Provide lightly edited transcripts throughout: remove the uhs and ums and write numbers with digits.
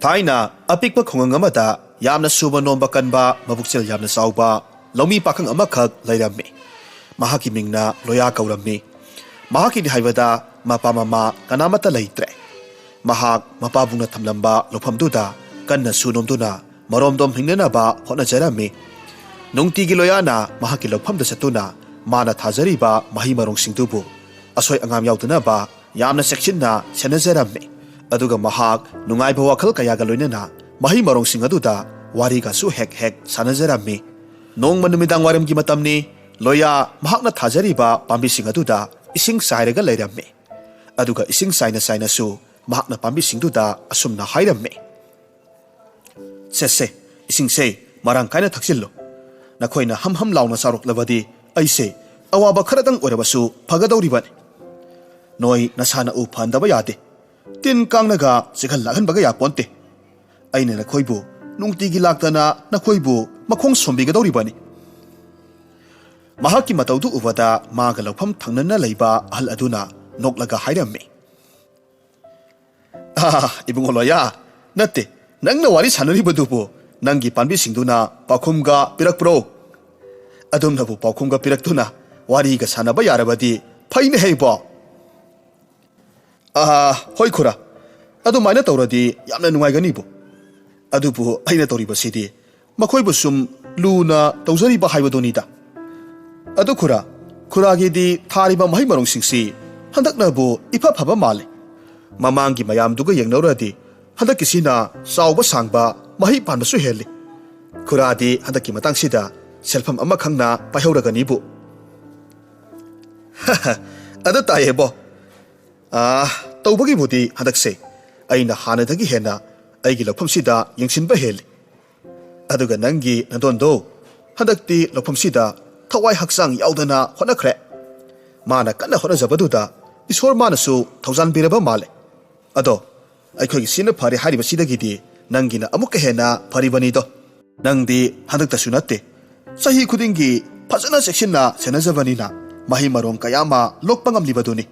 Thaina apikpa khungang amada yamna suba nomba kanba mabukchel yamna sauba lomi pakhang amakhak leirammi mahaki mingna loya kaurammi mahaki ni haibada mapa mama kanamata leitre mahak mapabungna thamlamba lophamduda kanna sunomduna maromdom hingnana ba hona jarami nungtigi loyana mahaki lophamda satuna mana thajariba mahi marong singtubu asoi angam yauduna ba yamna sectionna senajarammi aduga mahak nungai ba wakhal kaya ga loinana mahi marong sing aduda wari ga su hek hek sanajarammi nong manumidang waram gi matamni loya mahakna thajariba pambi sing aduda ising sairaga leirammi aduga ising saina saina su mahakna pambi sing duda asumna hairammi se ising se marang kaina thaksillo nakhoina ham ham launa sarok labadi aise awaba kharadang orabasu phagadawriban noi nasana u phandaba yade tin kangnaga sikhal lagan baga ya ponte aine nakhoibu nungtigi laktana nakhoibu makhong sombiga dawribani mahaki matawdu ubada maga lawpham thangnana leiba ahal aduna noklaga hairammi ibungoloya natte nangna wari sanaribadubu nangi panbi singduna pakhumga pirakpro adumnabu pakhumga piraktuna wari ga sanaba yarabadi phaine heibo hoi khura adu maina tawradi yamna nungai ganibu adubu aina tawriba sidi makhoibu sum luna tawjari ba haibadonida adu khura gi di thariba mahi marong singsi handaknabu ipa phaba male mamangi mayam duga yengnawradi handaki sina sauba sangba mahi panba su heli khuradi handaki matang sida selfam ama khangna paihawraganibu ada tayebo tawbagi budi handakse aina hanadagi hena aigi lopam sida yengsinba heli aduga nangi nandondo handakti lopam sida thawai haksang yaudana honakhre mana kana honajabaduda isor manasu thaujan biraba male ado aikhogi sina phari hariba sidagidi nangina amukka hena pharibani do nangdi handakta sunatte sahi khudingi phajana sectionna senajabani na mahi marong kayama lokpangam libaduni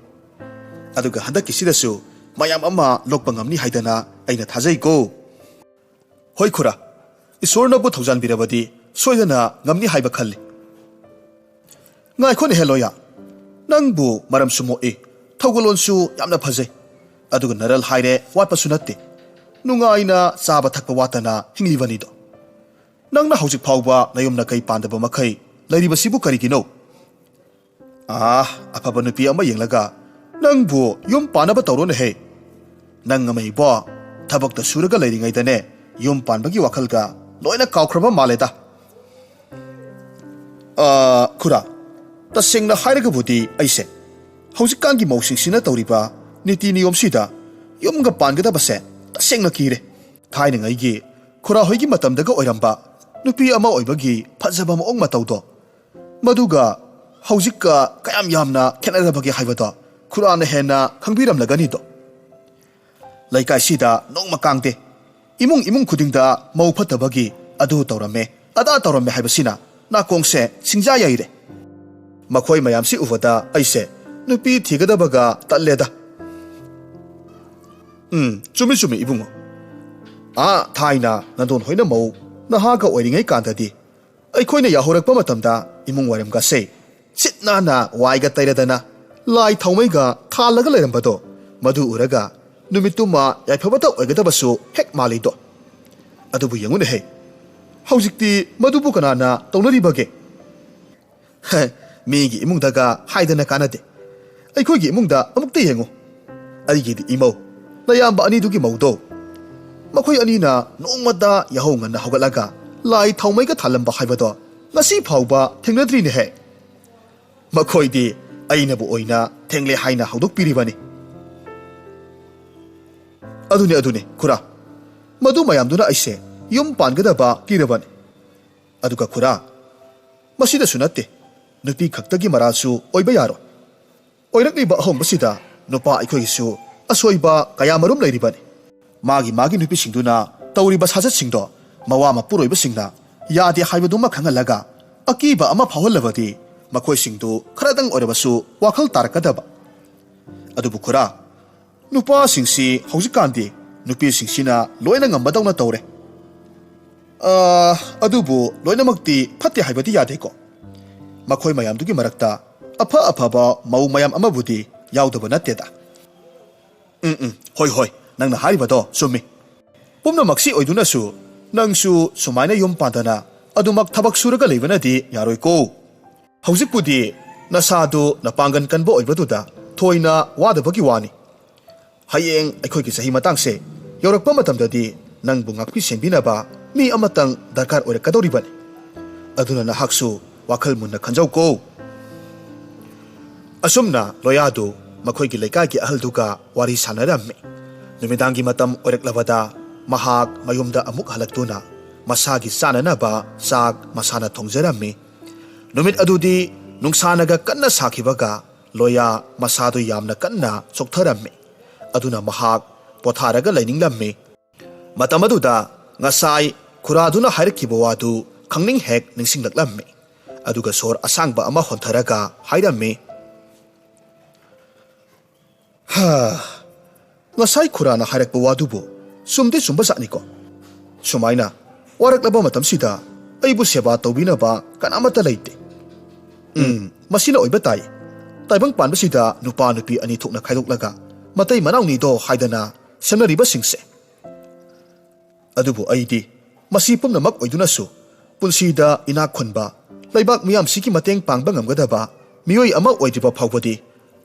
aduga handaki sidasu mayam ama lokpangamni haidana aina thajai ko hoi khura isorna bu thaujan birabadi soidana ngamni haiba khalli ngai khone heloya nangbu maram sumo e thaugalonsu yamna phajai aduga naral haire watpa sunatte nungaina chaba thakpa watana hinglibani do nangna hojik phawba layumna kai pandaba makhai lairiba sibu karigino afaba nupi ama yenglaga nangbu yum panaba tawrone he nang amai bo thabakta suraga lairingai dane yum panbagi wakhalga loina kawkhraba maleda khura tasengna hairaga budi aise hojikkangi mausingsina tawriba niti niyom sida yumga pangada base tasengna kire thaina ngai gi khura hoigi matamdaga oiramba nupi ama oibagi phajaba maong matawdo maduga hojikka kayam yamna khenarabagi haibado khurana hena khangbiram lagani do laikai sida nongma kangte imung khudingda mau phatabagi adu tawrame ada tawrame haibasina na kongse singja yaire makhoi mayam si uvada aise nupi thigadabaga talleda chumi ibungo thaina nandon hoina mau naha ga oiringai kandadi aikhoina yahorakpa matamda imung waram ga se sitna na waiga tairadana lai thaumai ga thalaga leirambado madu uraga numituma yaifabata oigadabassu hek malido adubu yengune he hojikti madubu kanana tawnaribage migi imungdaga haidana kanade aikhoigi imungda amukta yengo arigidi imo layamba anidugi maudo makhoi anina nongmada yahongan hogalaga lai thaumai ga thalamba haibado ngasi phawba thengnadri ne he makhoidi ainabu oina thengle haina hawdok piribani adune khura madu mayamduna aise yum pangadaba kirabani aduga khura masida sunatte nupi khaktagi marasu oiba yaro oirakliba ahombasida nupa aikhoisu asoiba kayamarum leiribani magi nupi singduna tawriba sajat singdo mawama puroiba singna yadi haibaduma khangalaga akiba ama phawallabadi makhoi singdu kharadang orabasu wakhal tarakadaba adubu khura nupa singsi hojikandi ꯅꯨꯄꯤꯁꯤꯡꯁꯤꯅ ꯂꯣꯏꯅ ꯉꯝꯕꯗꯧꯅ ꯇꯧꯔꯦ ꯑꯗꯨꯕꯨ ꯂꯣꯏꯅꯃꯛꯇꯤ ꯐꯠꯇꯦ ꯍꯥꯏꯕꯗꯤ ꯌꯥꯗꯦꯀꯣ ꯃꯈꯣꯏ ꯃꯌꯥꯝꯗꯨꯒꯤ ꯃꯔꯛꯇ ꯑꯐꯕ ꯃꯧ ꯃꯌꯥꯝ ꯑꯃꯕꯨꯗꯤ ꯌꯥꯎꯗꯕ ꯅꯠꯇꯦꯗ ꯍꯣꯏ ꯅꯪꯅ ꯍꯥꯏꯔꯤꯕꯗꯣ ꯆꯨꯝꯃꯤ ꯄꯨꯝꯅꯃꯛꯁꯤ ꯑꯣꯏꯗꯨꯅꯁꯨ ꯅꯪꯁꯨ ꯁꯨꯃꯥꯏꯅ ꯌꯨꯝ ꯄꯥꯟꯗꯅ ꯑꯗꯨꯃꯛ ꯊꯕꯛ ꯁꯨꯔꯒ ꯂꯩꯕꯅꯗꯤ ꯌꯥꯔꯣꯏꯀꯣ ꯍꯧꯖꯤꯛꯄꯨꯗꯤ ꯅꯁꯥꯗꯨ ꯅꯄꯥꯡꯒꯟ ꯀꯟꯕ ꯑꯣꯏꯕꯗꯨꯗ ꯊꯣꯏꯅ ꯋꯥꯗꯕꯒꯤ ꯋꯥꯅꯤ ꯍꯌꯦꯡ ꯑꯩꯈꯣꯏꯒꯤ ꯆꯍꯤ ꯃꯇꯥꯡꯁꯦ ꯌꯧꯔꯛꯄ ꯃꯇꯝꯗꯗꯤ ꯅꯪꯕꯨ ꯉꯥꯛꯄꯤ ꯁꯦꯟꯕꯤꯅꯕ ꯃꯤ ꯑꯃꯇꯪ ꯗꯔꯀꯥꯔ ꯑꯣꯏꯔꯛꯀꯗꯧꯔꯤꯕꯅꯤ ꯑꯗꯨꯅ ꯅꯍꯥꯛꯁꯨ ꯋꯥꯈꯜ ꯃꯨꯟꯅ ꯈꯟꯖꯧꯀꯣ ꯑꯁꯨꯝꯅ ꯂꯣꯌꯥꯗꯨ ꯃꯈꯣꯏꯒꯤ ꯂꯩꯀꯥꯏꯒꯤ ꯑꯍꯜꯗꯨꯒ ꯋꯥꯔꯤ ꯁꯥꯟꯅꯔꯝꯃꯤ ꯅꯨꯃꯤꯗꯥꯡꯒꯤ ꯃꯇꯝ ꯑꯣꯏꯔꯛꯂꯕꯗ ꯃꯍꯥꯛ ꯃꯌꯨꯝꯗ ꯑꯃꯨꯛ ꯍꯜꯂꯛꯇꯨꯅ ꯃꯁꯥꯒꯤ ꯆꯥꯅꯅꯕ ꯆꯥꯛ ꯃꯁꯥꯅ ꯊꯣꯡꯖꯔꯝꯃꯤ ꯅꯨꯃꯤꯠ ꯑꯗꯨꯗꯤ ꯅꯨꯡꯁꯥꯅꯒ ꯀꯟꯅ ꯁꯥꯈꯤꯕꯒ ꯂꯣꯌꯥ ꯃꯁꯥꯗꯨ ꯌꯥꯝꯅ ꯀꯟꯅ ꯆꯣꯛꯊꯔꯝꯃꯤ ꯑꯗꯨꯅ ꯃꯍꯥꯛ ꯄꯣꯊꯥꯔꯒ ꯂꯩꯅꯤꯡꯂꯝꯃꯤ ꯃꯇꯝ ꯑꯗꯨꯗ ꯉꯁꯥꯏ ꯈꯨꯔꯥꯗꯨꯅ ꯍꯥꯏꯔꯛꯈꯤꯕ ꯋꯥꯗꯨ ꯈꯪꯅꯤꯡ ꯍꯦꯛ ꯅꯤꯡꯁꯤꯡꯂꯛꯂꯝꯃꯤ ꯑꯗꯨꯒ ꯁꯣꯔ ꯑꯁꯥꯡꯕ ꯑꯃ ꯍꯣꯟꯊꯔꯒ ꯍꯥꯏꯔꯝꯃꯤ ngасai khurana hairak bawadubu sumde sumba satniko sumaina waraklaba matamsida aibu seba tawbina ba kanamata leite masina oiba tai taibang panbasida nupa nupi ani thukna khaidok matai manawni do haidana semnariba singse adubu aidi masi pumnamak oidunasu punsida ina khunba laibak miyam siki mateng pangba ngamgadaba miyoi ama oidiba phawbadi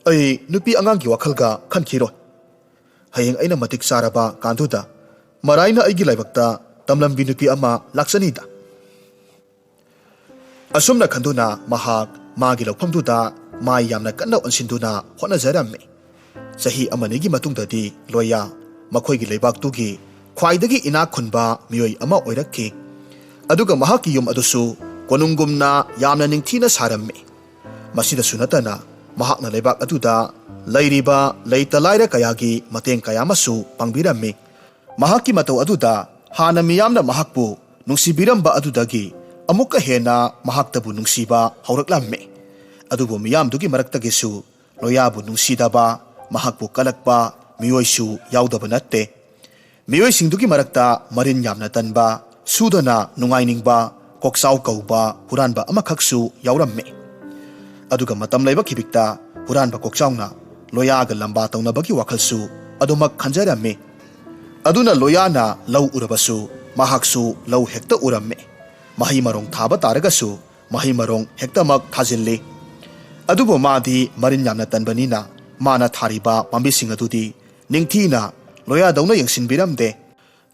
ai nupi angangi wakhalga khankhiro hayeng aina matik saraba kanduda maraina aigi laibakta tamlambi nupi ama laksanida asumna khanduna mahak magi lokphamduda mai yamna kanna onsinduna hotnajarammi sahi amanigi matungdadi loya makhoigi leibak tugi khwaidagi ina khunba miyoi ama oirakki aduga mahaki yum adusu konungumna yamna ningthina sarammi masida sunatana mahakna leibak aduda lairiba leitalaira kayagi mateng kayamasu pangbirammi mahaki matau aduda hana miyamna mahakpu nungsibiramba adudagi amukka hena mahaktabu nungsiba hauraklammi adubu miyamdugi maraktagisu loyabu nungsidaba mahakpu kalakpa miyoisu yaudaba natte miyoy singdugi marakta marin yamna tanba sudana nungainingba koksaw kauba huranba amakhaksu yaurammi aduga matam laiba khibikta huranba kokchawna loyaga lamba tawnabagi wakhalsu adumak khanjarammi aduna loyana lau urabasu mahaksu lau hekta uramme mahi marong thaba taragasu mahi marong hektamak thajilli adubo madi marin yamna tanbanina mana thariba pambising adudi ningthina loya dauna yengsinbiramde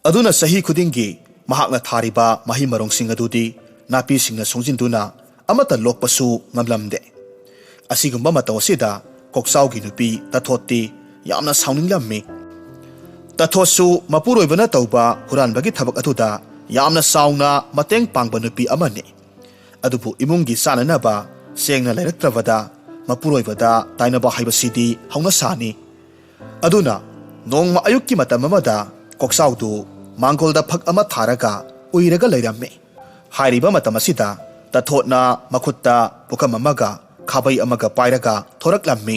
aduna sahi khudingi mahakna thariba mahi marong sing adudi napi singna songjinduna amata lokpasu ngamlamde asigumba matawsida koksaw gi nupi tathoti yamna sauninglammi tathosu mapuroibana tawba huranbagi thabak atuda yamna sauna mateng pangba nupi amani adubu imungi sananaba sengna leiraktrabada mapuroibada tainaba haibasidi hauna sani aduna nongma ayukki matam amada koksawdu mangolda phak ama tharaga uiraga leirammi hairiba matam asida tathotna makhutta pukam amaga khabai amaga pairaga thoraklammi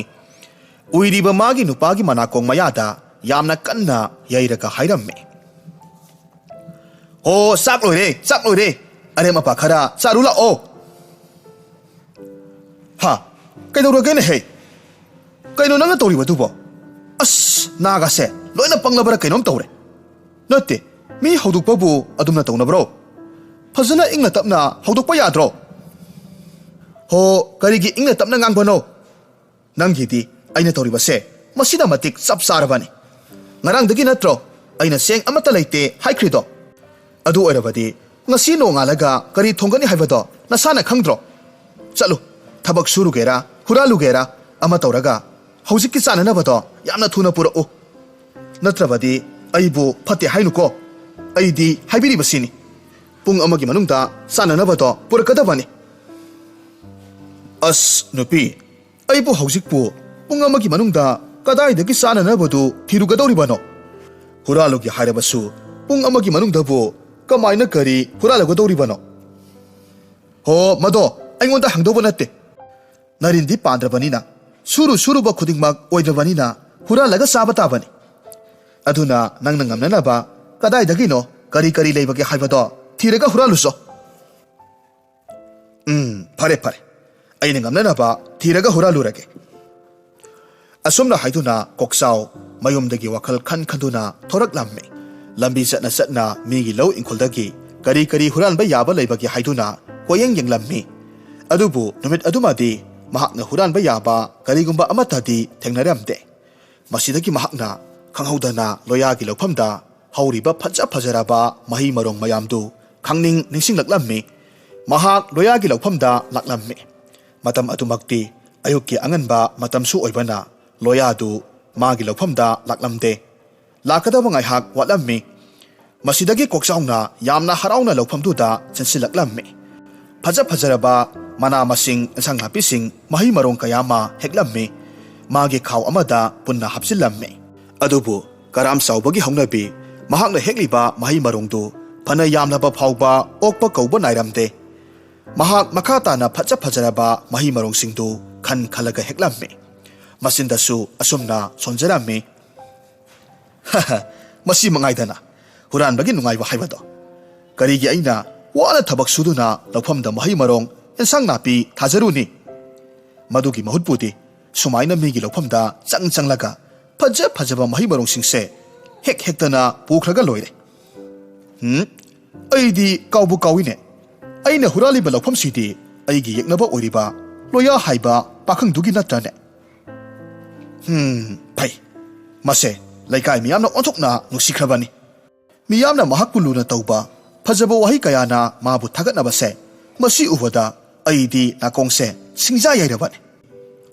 uiriba magi nupagi manakong mayada yamna kanna yairaga hairammi ho sak loire are mapa khara sarula o ha kaidorage ne he kaino nanga tori badubo as naga se loina panglabara kainom tawre natte mi hoduk babu adumna tawnabro fazana ingna tapna hoduk pa yadro ho karigi ingna tapna ngangbano nangidi aina tori base masida matik sap sarabani ngarang dagi natro aina seng amata leite haikhrido adu oirabadi ngasi no ngalaga kari thongani haibado nasana khangdro chalu thabak surugera huralugera ama tawraga hojikki chanana bado yamna thuna pura o natrabadi aibu phate hainuko aidi haibiri basini pung amagi manungda chanana bado purakadabani as nupi aibu hojikpu pung amagi manungda kadaidagi chanana badu thirugadoribano huralugi hairebasu pung amagi manungdabu kamaina kari huralagodoribano ho mado aingonda hangdoba natte narindi pandrabanina suru ba khudingmak oidrabanina huralaga saba tabani ꯑꯗꯨꯅ ꯅꯪꯅ ꯉꯝꯅꯅꯕ ꯀꯗꯥꯏꯗꯒꯤꯅꯣ ꯀꯔꯤ ꯀꯔꯤ ꯂꯩꯕꯒꯦ ꯍꯥꯏꯕꯗꯣ ꯊꯤꯔꯒ ꯍꯨꯔꯥꯜꯂꯨꯁꯣ ꯐꯔꯦ ꯐꯔꯦ ꯑꯩꯅ ꯉꯝꯅꯅꯕ ꯊꯤꯔꯒ ꯍꯨꯔꯥꯜꯂꯨꯔꯒꯦ ꯑꯁꯨꯝꯅ ꯍꯥꯏꯗꯨꯅ ꯀꯣꯛꯆꯥꯎ ꯃꯌꯨꯝꯗꯒꯤ ꯋꯥꯈꯜ ꯈꯟꯗꯨꯅ ꯊꯣꯔꯛꯂꯝꯃꯤ ꯂꯝꯕꯤ ꯆꯠꯅ ꯆꯠꯅ ꯃꯤꯒꯤ ꯂꯧ ꯏꯪꯈꯣꯜꯗꯒꯤ ꯀꯔꯤ ꯀꯔꯤ ꯍꯨꯔꯥꯟꯕ ꯌꯥꯕ ꯂꯩꯕꯒꯦ ꯍꯥꯏꯗꯨꯅ ꯀꯣꯌꯦꯡ ꯌꯦꯡꯂꯝꯃꯤ ꯑꯗꯨꯕꯨ ꯅꯨꯃꯤꯠ ꯑꯗꯨꯃꯗꯤ ꯃꯍꯥꯛꯅ ꯍꯨꯔꯥꯟꯕ ꯌꯥꯕ ꯀꯔꯤꯒꯨꯝꯕ ꯑꯃꯠꯇꯗꯤ ꯊꯦꯡꯅꯔꯝꯗꯦ ꯃꯁꯤꯗꯒꯤ ꯃꯍꯥꯛꯅ ꯈꯪꯍꯧꯗꯅ ꯂꯣꯌꯥꯒꯤ ꯂꯧꯐꯝꯗ ꯍꯧꯔꯤꯕ ꯐꯖꯔꯕ ꯃꯍꯩ ꯃꯔꯣꯡ ꯃꯌꯥꯝꯗꯨ ꯈꯪꯅꯤꯡ ꯅꯤꯡꯁꯤꯡꯂꯛꯂꯝꯃꯤ ꯃꯍꯥꯛ ꯂꯣꯌꯥꯒꯤ ꯂꯧꯐꯝꯗ ꯂꯥꯛꯂꯝꯃꯤ ꯃꯇꯝ ꯑꯗꯨꯃꯛꯇꯤ ꯑꯌꯨꯛꯀꯤ ꯑꯉꯟꯕ ꯃꯇꯝꯁꯨ ꯑꯣꯏꯕꯅ ꯂꯣꯌꯥꯗꯨ ꯃꯥꯒꯤ ꯂꯧꯐꯝꯗ ꯂꯥꯛꯂꯝꯗꯦ ꯂꯥꯛꯀꯗꯕ ꯉꯥꯏꯍꯥꯛ ꯋꯥꯠꯂꯝꯃꯤ ꯃꯁꯤꯗꯒꯤ ꯀꯣꯛꯆꯥꯎꯅ ꯌꯥꯝꯅ ꯍꯔꯥꯎꯅ ꯂꯧꯐꯝꯗꯨꯗ ꯆꯪꯁꯤꯜꯂꯛꯂꯝꯃꯤ ꯐꯖꯔꯕ ꯃꯅꯥ ꯃꯁꯤꯡ ꯏꯟꯁꯥꯡ ꯅꯥꯄꯤꯁꯤꯡ ꯃꯍꯩ ꯃꯔꯣꯡ ꯀꯌꯥ ꯑꯃ ꯍꯦꯛꯂꯝꯃꯤ ꯃꯥꯒꯤ ꯈꯥꯎ ꯑꯃꯗ ꯄꯨꯟꯅ ꯍꯥꯞꯆꯤꯜꯂꯝꯃꯤ ꯑꯗꯨꯕꯨ ꯀꯔꯥꯝ ꯆꯥꯎꯕꯒꯤ ꯍꯧꯅꯕꯤ ꯃꯍꯥꯛꯅ ꯍꯦꯛꯂꯤꯕ ꯃꯍꯩ ꯃꯔꯣꯡꯗꯨ ꯐꯅ ꯌꯥꯝꯂꯕ ꯐꯥꯎꯕ ꯑꯣꯛꯄ ꯀꯧꯕ ꯅꯥꯏꯔꯝꯗꯦ ꯃꯍꯥꯛ ꯃꯈꯥ ꯇꯥꯅ ꯐꯖꯔꯕ ꯃꯍꯩ ꯃꯔꯣꯡꯁꯤꯡꯗꯨ ꯈꯜꯂꯒ ꯍꯦꯛꯂꯝꯃꯤ ꯃꯆꯤꯟꯗꯁꯨ ꯑꯁꯨꯝꯅ ꯁꯣꯟꯖꯔꯝꯃꯤ ꯃꯁꯤ ꯃꯉꯥꯏꯗꯅ ꯍꯨꯔꯥꯟꯕꯒꯤ ꯅꯨꯡꯉꯥꯏꯕ ꯍꯥꯏꯕꯗꯣ ꯀꯔꯤꯒꯤ ꯑꯩꯅ ꯋꯥꯅ ꯊꯕꯛ ꯁꯨꯗꯨꯅ ꯂꯧꯐꯝꯗ ꯃꯍꯩ ꯃꯔꯣꯡ ꯏꯟꯁꯥꯡ ꯅꯥꯄꯤ ꯊꯥꯖꯔꯨꯅꯤ ꯃꯗꯨꯒꯤ ꯃꯍꯨꯠꯄꯨꯗꯤ ꯁꯨꯃꯥꯏꯅ ꯃꯤꯒꯤ ꯂꯧꯐꯝꯗ ꯆꯪꯂꯒ ꯐꯖꯕ ꯃꯍꯩ ꯃꯔꯣꯡꯁꯤꯡꯁꯦ ꯍꯦꯛꯇꯅ ꯄꯨꯈ꯭ꯔꯒ ꯂꯣꯏꯔꯦ ꯑꯩꯗꯤ ꯀꯥꯎꯕꯨ ꯀꯥꯎꯏꯅꯦ ꯑꯩꯅ ꯍꯨꯔꯥꯜꯂꯤꯕ ꯂꯧꯐꯝꯁꯤꯗꯤ ꯑꯩꯒꯤ ꯌꯦꯛꯅꯕ ꯑꯣꯏꯔꯤꯕ ꯂꯣꯌꯥ ꯍꯥꯏꯕ ꯄꯥꯈꯪꯗꯨꯒꯤ ꯅꯠꯇ꯭ꯔꯅꯦ ꯐꯩ ꯃꯁꯦ ꯂꯩꯀꯥꯏ ꯃꯤꯌꯥꯝꯅ ꯑꯣꯟꯊꯣꯛꯅ ꯅꯨꯡꯁꯤꯈ꯭ꯔꯕꯅꯤ ꯃꯤꯌꯥꯝꯅ ꯃꯍꯥꯛꯄꯨ ꯂꯨꯅ ꯇꯧꯕ ꯐꯖꯕ ꯋꯥꯍꯩ ꯀꯌꯥꯅ ꯃꯥꯕꯨ ꯊꯥꯒꯠꯅꯕꯁꯦ ꯃꯁꯤ ꯎꯕꯗ ꯑꯩꯗꯤ ꯅꯥꯀꯣꯡꯁꯦ ꯁꯤꯡꯖꯥ ꯌꯩꯔꯕꯅꯤ